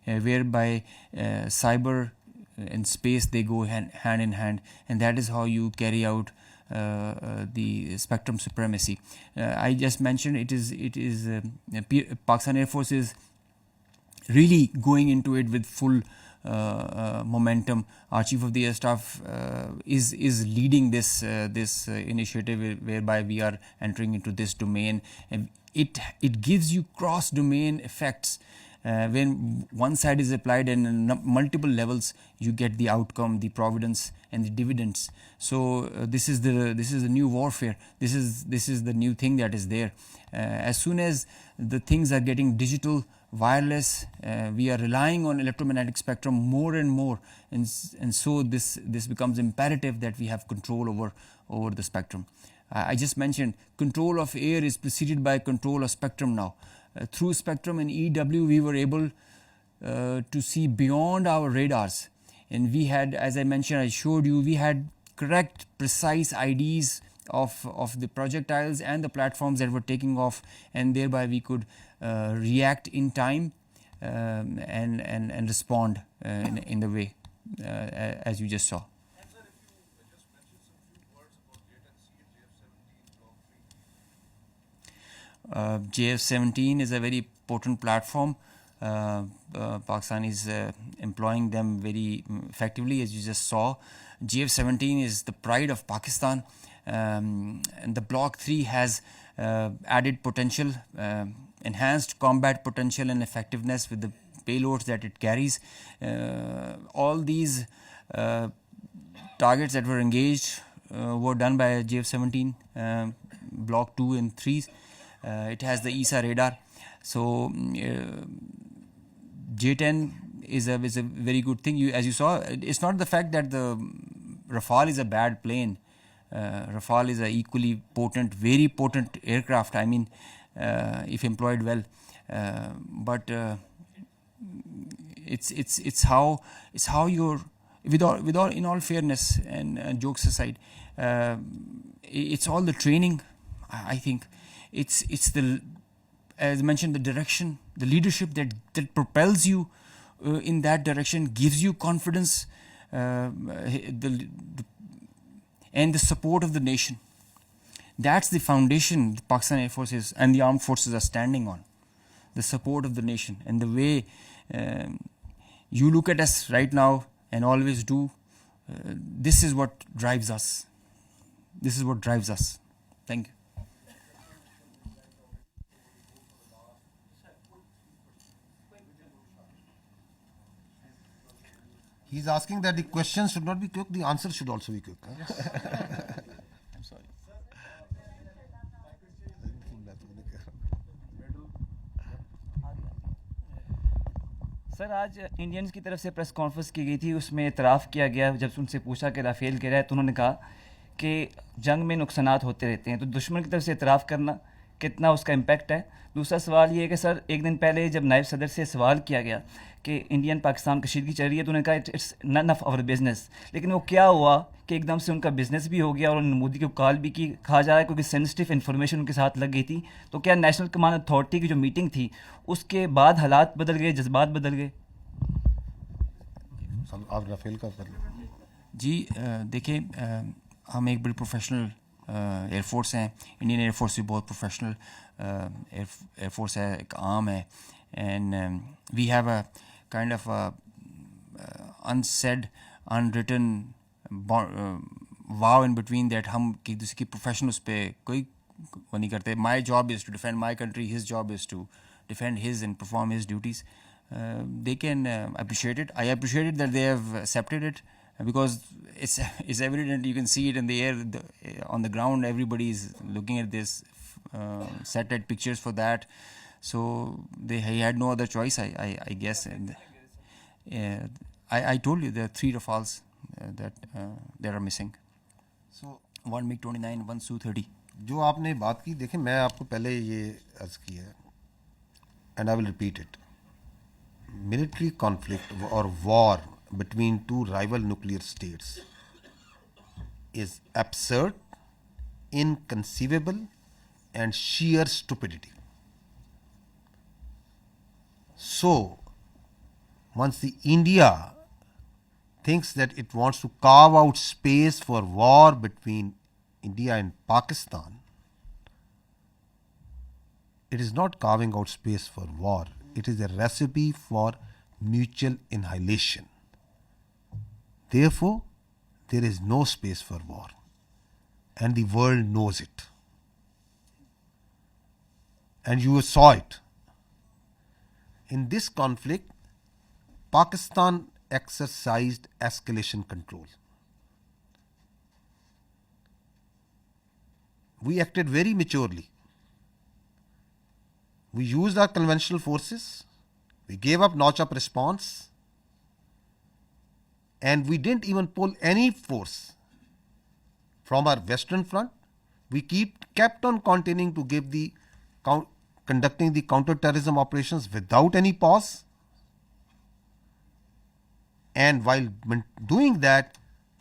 whereby cyber and space, they go hand in hand, and that is how you carry out the spectrum supremacy. I just mentioned it is Pakistan Air Force is really going into it with full momentum. Our Chief of the Air Staff is leading this initiative whereby we are entering into this domain, and it gives you cross domain effects. When one side is applied and in multiple levels, you get the outcome, the providence, and the dividends. So this is the new warfare. This is the new thing that is there. As soon as the things are getting digital, wireless, we are relying on electromagnetic spectrum more and more, and so this becomes imperative that we have control over the spectrum. I just mentioned control of air is preceded by control of spectrum now. Through spectrum and EW, we were able to see beyond our radars, and we had, as I mentioned, I showed you, we had correct, precise IDs of the projectiles and the platforms that were taking off, and thereby we could react in time and respond in the way as you just saw. JF-17 is a very potent platform. Pakistan is employing them very effectively, as you just saw. JF-17 is the pride of Pakistan, and the Block 3 has added potential, enhanced combat potential and effectiveness with the payloads that it carries. All these targets that were engaged were done by JF-17 Block 2 and 3. It has the ESA radar. So J-10 is a very good thing. As you saw, it's not the fact that the Rafale is a bad plane. Rafale is a equally potent, very potent aircraft. I mean, if employed well, but it's how you're, with all in all fairness and jokes aside, it's all the training. I think it's the, as mentioned, the direction, the leadership that propels you in that direction, gives you confidence, and the support of the nation. That's the foundation the Pakistan Air Force and the armed forces are standing on. The support of the nation, and the way you look at us right now and always do. This is what drives us. This is what drives us. Thank you. He's asking that the questions should not be quick, the answer should also be quick. I'm sorry. Sir आज Indians की तरफ से press conference की गई थी, उसमें इतराफ़ किया गया जब उनसे पूछा कि राफेल गिरा है, तो उन्होंने कहा कि जंग में नुकसानात होते रहते हैं, तो दुश्मन की तरफ से इतराफ़ करना कितना उसका इम्पैक्ट है। दूसरा सवाल ये है कि सर एक दिन पहले जब नायब सदर से सवाल किया गया कि इंडियन पाकिस्तान कशीदगी चल रही है, तो उन्होंने कहा it's none of our business, लेकिन वो क्या हुआ कि एकदम से उनका बिजनेस भी हो गया और उन्होंने मोदी को कॉल भी की, कहा जा रहा है क्योंकि सेंसिटिव इन्फॉर्मेशन उनके साथ लग गई थी। तो क्या नेशनल कमांड अथॉरिटी की जो मीटिंग थी उसके बाद हालात बदल गए, जज्बात बदल गए? आप राफेल का जी देखिए, हम एक बड़ी प्रोफेशनल एयरफोर्स हैं। इंडियन एयरफोर्स भी बहुत प्रोफेशनल एयरफोर्स है, एक आर्म है, and we have a kind of unsaid unwritten vow in between that हम एक दूसरे की प्रोफेशन उस पर कोई वो नहीं करते। My job is to defend my country, his job is to defend his and perform his duties. They can appreciate it. I appreciate it that they have accepted it, because it's evident. You can see it in the air, on the ground. Everybody is looking at this, satellite pictures for that. So he had no other choice, I guess. And I told you there are 3 Rafales that are missing. So one MiG-29, one Su-30. जो आपने बात की, देखें मैं आपको पहले ये अर्ज किया है, and I will repeat it. Military conflict or war between 2 rival nuclear states is absurd, inconceivable, and sheer stupidity. So, once India thinks that it wants to carve out space for war between India and Pakistan, it is not carving out space for war. It is a recipe for mutual annihilation. Therefore, there is no space for war, and the world knows it. And you saw it. In this conflict, Pakistan exercised escalation control. We acted very maturely. We used our conventional forces, we gave up notch-up response, and we didn't even pull any force from our western front. We kept on continuing to conducting the counter-terrorism operations without any pause. And while doing that,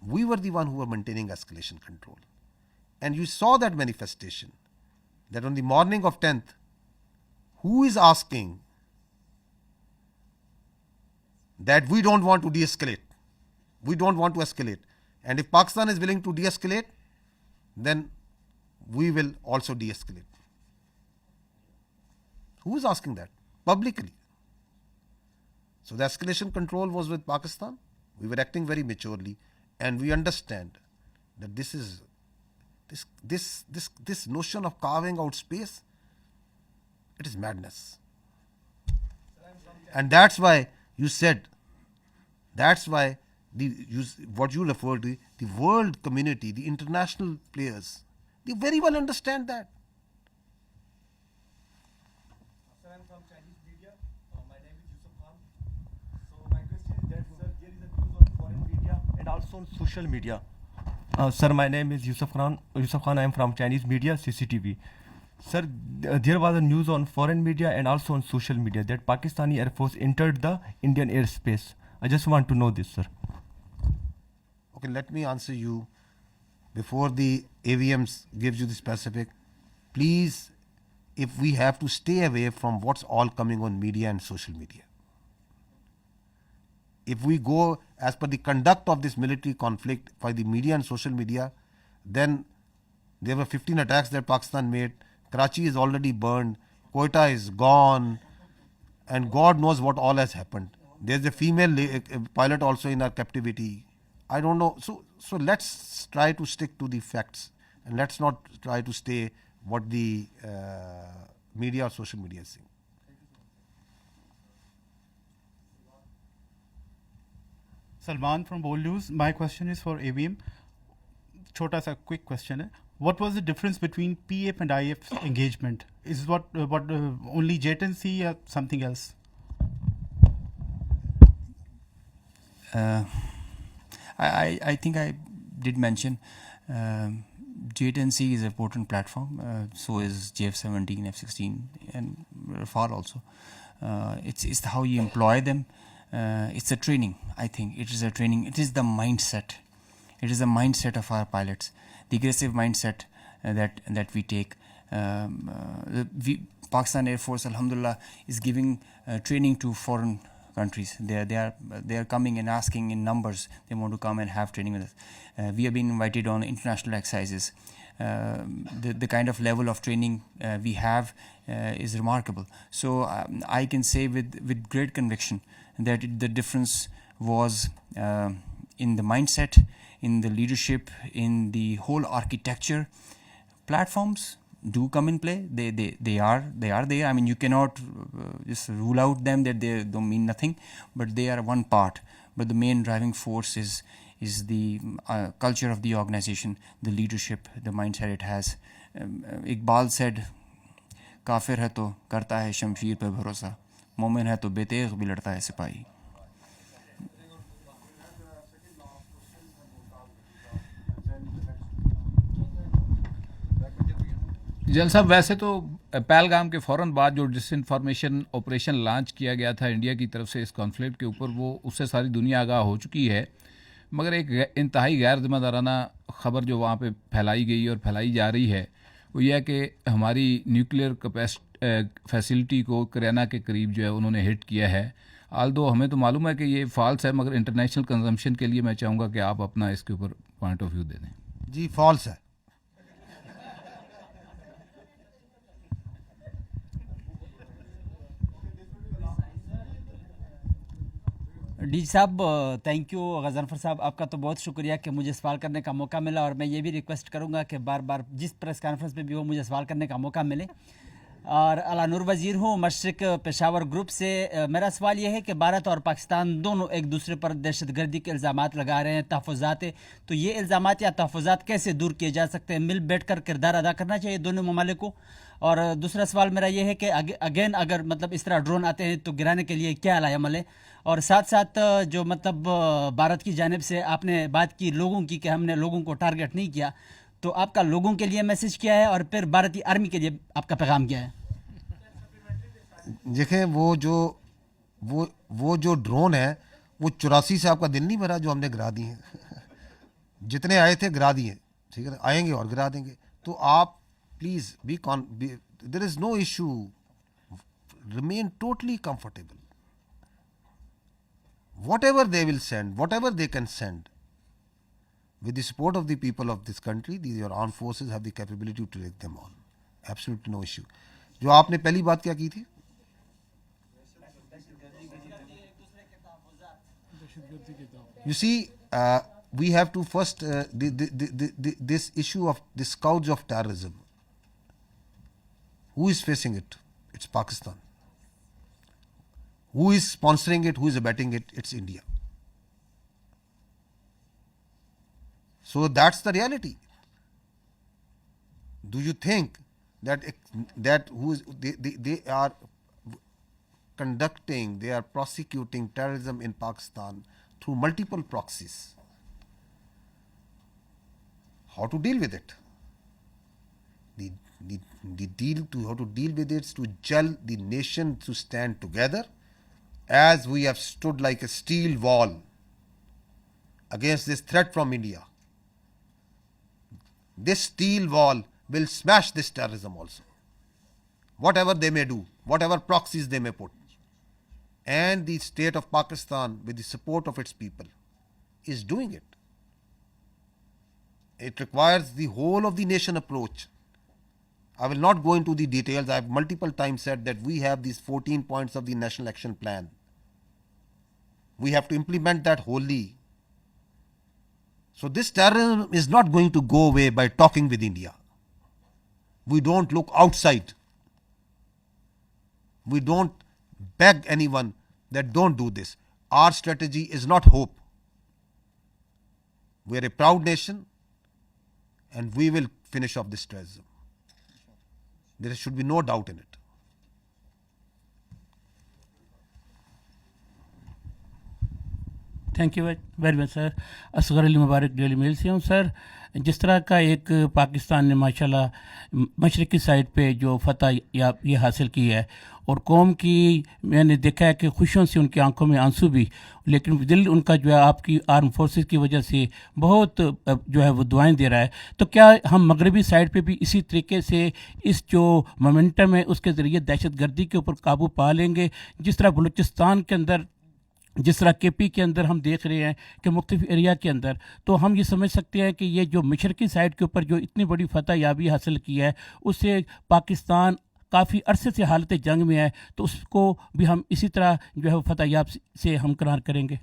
we were the one who were maintaining escalation control. And you saw that manifestation, that on the morning of 10th, who is asking that we don't want to de-escalate? We don't want to escalate. And if Pakistan is willing to de-escalate, then we will also de-escalate. Who is asking that? Publicly. So the escalation control was with Pakistan. We were acting very maturely, and we understand that this notion of carving out space, it is madness. And that's why you said, that's why what you referred to, the world community, the international players, they very well understand that. Sir, I'm from Chinese media. My name is Yusuf Khan. So my question is that, sir, there is a news on foreign media and also on social media. Sir, my name is Yusuf Khan. I am from Chinese media, CCTV. Sir, there was a news on foreign media and also on social media that Pakistani Air Force entered the Indian airspace. I just want to know this, sir. Okay, let me answer you before the AVMs gives you the specific. Please, if we have to stay away from what's all coming on media and social media. If we go as per the conduct of this military conflict by the media and social media, then there were 15 attacks that Pakistan made. Karachi is already burned. Quetta is gone. And God knows what all has happened. There's a female pilot also in our captivity. I don't know. So let's try to stick to the facts, and let's not try to stay what the media or social media is saying. Salman from Bold News. My question is for AVM. Chota sa quick question hai. What was the difference between PF and IF engagement? Is what only JTNC or something else? I think I did mention JTNC is a potent platform. So is JF-17, F-16, and Rafale also. It's how you employ them. It's a training. I think it is a training. It is the mindset. It is the mindset of our pilots, the aggressive mindset that we take. Pakistan Air Force, alhamdulillah, is giving training to foreign countries. They are coming and asking in numbers. They want to come and have training with us. We have been invited on international exercises. The kind of level of training we have is remarkable. So I can say with great conviction that the difference was in the mindset, in the leadership, in the whole architecture. Platforms do come in play. They are there. I mean, you cannot just rule out them that they don't mean nothing, but they are one part. But the main driving force is the culture of the organization, the leadership, the mindset it has. Iqbal said, "Kafir hai to karta hai shamsheer pe bharosa, momin hai to betegh bhi ladta hai sipahi." जल साहब, वैसे तो पहलगाम के फ़ौरन बाद जो disinformation operation launch किया गया था इंडिया की तरफ से इस कॉन्फ्लिक्ट के ऊपर, वो उससे सारी दुनिया आगाह हो चुकी है। मगर एक इंतहाई गैर जिम्मेदाराना ख़बर जो वहाँ पे फैलाई गई और फैलाई जा रही है, वो यह है कि हमारी न्यूक्लियर फैसिलिटी को करेना के करीब जो है उन्होंने हिट किया है। आल्दो हमें तो मालूम है कि ये फॉल्स है, मगर इंटरनेशनल कंजम्पशन के लिए मैं चाहूँगा कि आप अपना इसके ऊपर पॉइंट ऑफ व्यू दे दें। जी, फॉल्स है। डी साहब, थैंक यू। गज़नफ़र साहब, आपका तो बहुत शुक्रिया कि मुझे सवाल करने का मौका मिला, और मैं ये भी रिक्वेस्ट करूँगा कि बार बार जिस प्रेस कॉन्फ्रेंस में भी हो मुझे सवाल करने का मौका मिले। और अला नूर वज़ीर हूँ, मशरिक़ पेशावर ग्रुप से। मेरा सवाल ये है कि भारत और पाकिस्तान दोनों एक दूसरे पर दहशतगर्दी के इल्ज़ामात लगा रहे हैं, तहफ़्फ़ुज़ात। तो ये इल्ज़ामात या तहफ़्फ़ुज़ात कैसे दूर किए जा सकते हैं? मिल बैठ कर किरदार अदा करना चाहिए दोनों ममालिक को। और दूसरा सवाल मेरा ये है कि अगेन अगर मतलब इस तरह ड्रोन आते हैं तो गिराने के लिए क्या अमल है? और साथ साथ जो मतलब भारत की जानिब से आपने बात की लोगों की कि हमने लोगों को टारगेट नहीं किया, तो आपका लोगों के लिए मैसेज क्या है और फिर भारतीय आर्मी के लिए आपका पैगाम क्या है? देखें, वो जो ड्रोन है वो 84 से आपका दिल नहीं भरा जो हमने गिरा दी है। जितने आए थे गिरा दिए, ठीक है, आएंगे और गिरा देंगे. तो आप please be there is no issue, remain totally comfortable. Whatever they will send, whatever they can send, with the support of the people of this country, your armed forces have the capability to take them on. Absolutely no issue. जो आपने पहली बात क्या की थी? You see, we have to first this issue of this scourge of terrorism. Who is facing it? It's Pakistan. Who is sponsoring it? Who is abetting it? It's India. So that's the reality. Do you think that they are conducting, they are prosecuting terrorism in Pakistan through multiple proxies? How to deal with it? How to deal with it is to gel the nation to stand together, as we have stood like a steel wall against this threat from India. This steel wall will smash this terrorism also, whatever they may do, whatever proxies they may put. And the state of Pakistan, with the support of its people, is doing it. It requires the whole of the nation approach. I will not go into the details. I have multiple times said that we have these 14 points of the National Action Plan. We have to implement that wholly. So this terrorism is not going to go away by talking with India. We don't look outside. We don't beg anyone that don't do this. Our strategy is not hope. We are a proud nation and we will finish off this terrorism. There should be no doubt in it. Thank you very much sir. Asghar Ali Mubarak Daily Mail से हूँ sir. जिस तरह का एक पाकिस्तान ने माशाल्लाह मशरक़ी side पे जो फतह ये हासिल की है और कौम की मैंने देखा है कि खुशियों से उनकी आंखों में आंसू भी, लेकिन दिल उनका जो है आपकी आर्म फोर्सेस की वजह से बहुत जो है वो दुआएं दे रहा है. तो क्या हम मगरबी साइड पे भी इसी तरीके से इस जो मोमेंटम है उसके ज़रिए दहशत गर्दी के ऊपर काबू पा लेंगे, जिस तरह बलूचिस्तान के अंदर, जिस तरह केपी के अंदर हम देख रहे हैं कि मुख्तलिफ एरिया के अंदर, तो हम ये समझ सकते हैं कि ये जो मशरक़ी साइड के ऊपर जो इतनी बड़ी फतह याबी हासिल की है उससे पाकिस्तान काफ़ी अरसे से हालत जंग में है, तो उसको भी हम इसी तरह जो है फतह याब से हमकरार करेंगे.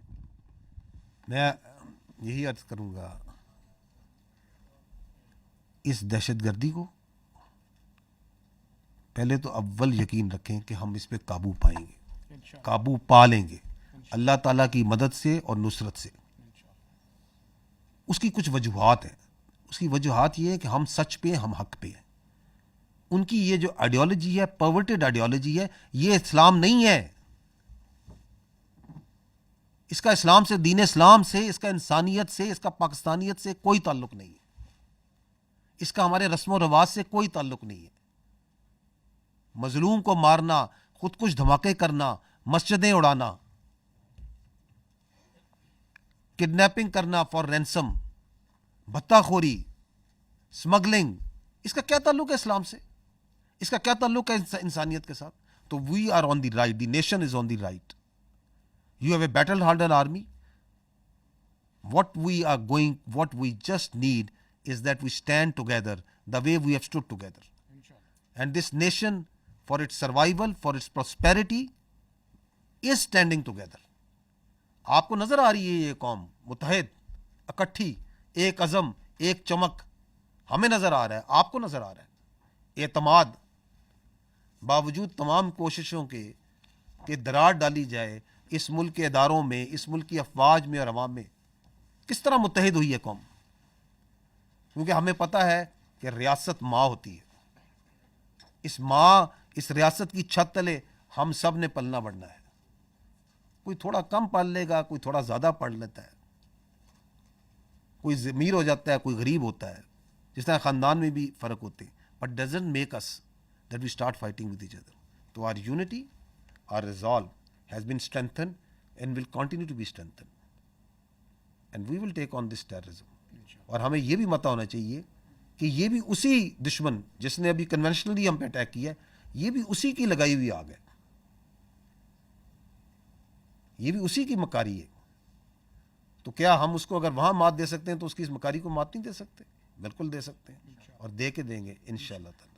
मैं यही अर्ज करूँगा, इस दहशतगर्दी को पहले तो अव्वल यकीन रखें कि हम इस पे काबू पाएंगे, काबू पा लेंगे अल्लाह ताला की मदद से और नुसरत से. उसकी कुछ वजूहात हैं. उसकी वजूहात ये है कि हम सच पे, हम हक पे हैं. उनकी ये जो आइडियोलॉजी है, परवर्टेड आइडियोलॉजी है, ये इस्लाम नहीं है. इसका इस्लाम से, दीन इस्लाम से, इसका इंसानियत से, इसका पाकिस्तानियत से कोई ताल्लुक नहीं है. इसका हमारे रस्म व रवाज से कोई ताल्लुक नहीं है. मजलूम को मारना, खुद कुछ धमाके करना, मस्जिदें उड़ाना, किडनैपिंग करना फॉर रैंसम, भत्ताखोरी, स्मगलिंग, इसका क्या ताल्लुक है इस्लाम से? इसका क्या ताल्लुक है इंसानियत के साथ? तो we are on the right, the nation is on the right. You have a battle hardened army. what we just need is that we stand together the way we have stood together. And this nation, for its survival, for its prosperity, is standing together. आपको नजर आ रही है ये कौम मुत्तहिद, इकट्ठी, एक अज़म, एक चमक हमें नजर आ रहा है, आपको नजर आ रहा है. एतमाद, बावजूद तमाम कोशिशों के दरार डाली जाए इस मुल्क के इदारों में, इस मुल्क की अफवाज में और अवाम में, किस तरह मुत्तहिद हुई है कौम? क्योंकि हमें पता है कि रियासत माँ होती है. इस माँ, इस रियासत की छत तले हम सब ने पलना बढ़ना है. कोई थोड़ा कम पढ़ लेगा, कोई थोड़ा ज़्यादा पढ़ लेता है, कोई अमीर हो जाता है, कोई गरीब होता है, जिस तरह ख़ानदान में भी फ़र्क होते हैं. But doesn't make us that we start fighting with each other. तो our unity, our resolve has been strengthen and will continue to be strengthened. And we will take on this terrorism. اور ہمیں یہ بھی متہ ہونا چاہیے کہ یہ بھی اسی دشمن جس نے ابھی کنونشنلی ہم پہ اٹیک کیا ہے، یہ بھی اسی کی لگائی ہوئی آگ ہے، یہ بھی اسی کی مکاری ہے. تو کیا ہم اس کو اگر وہاں مات دے سکتے ہیں تو اس کی اس مکاری کو مات نہیں دے سکتے؟ بالکل دے سکتے ہیں، اور دے کے دیں گے انشاءاللہ تعالی.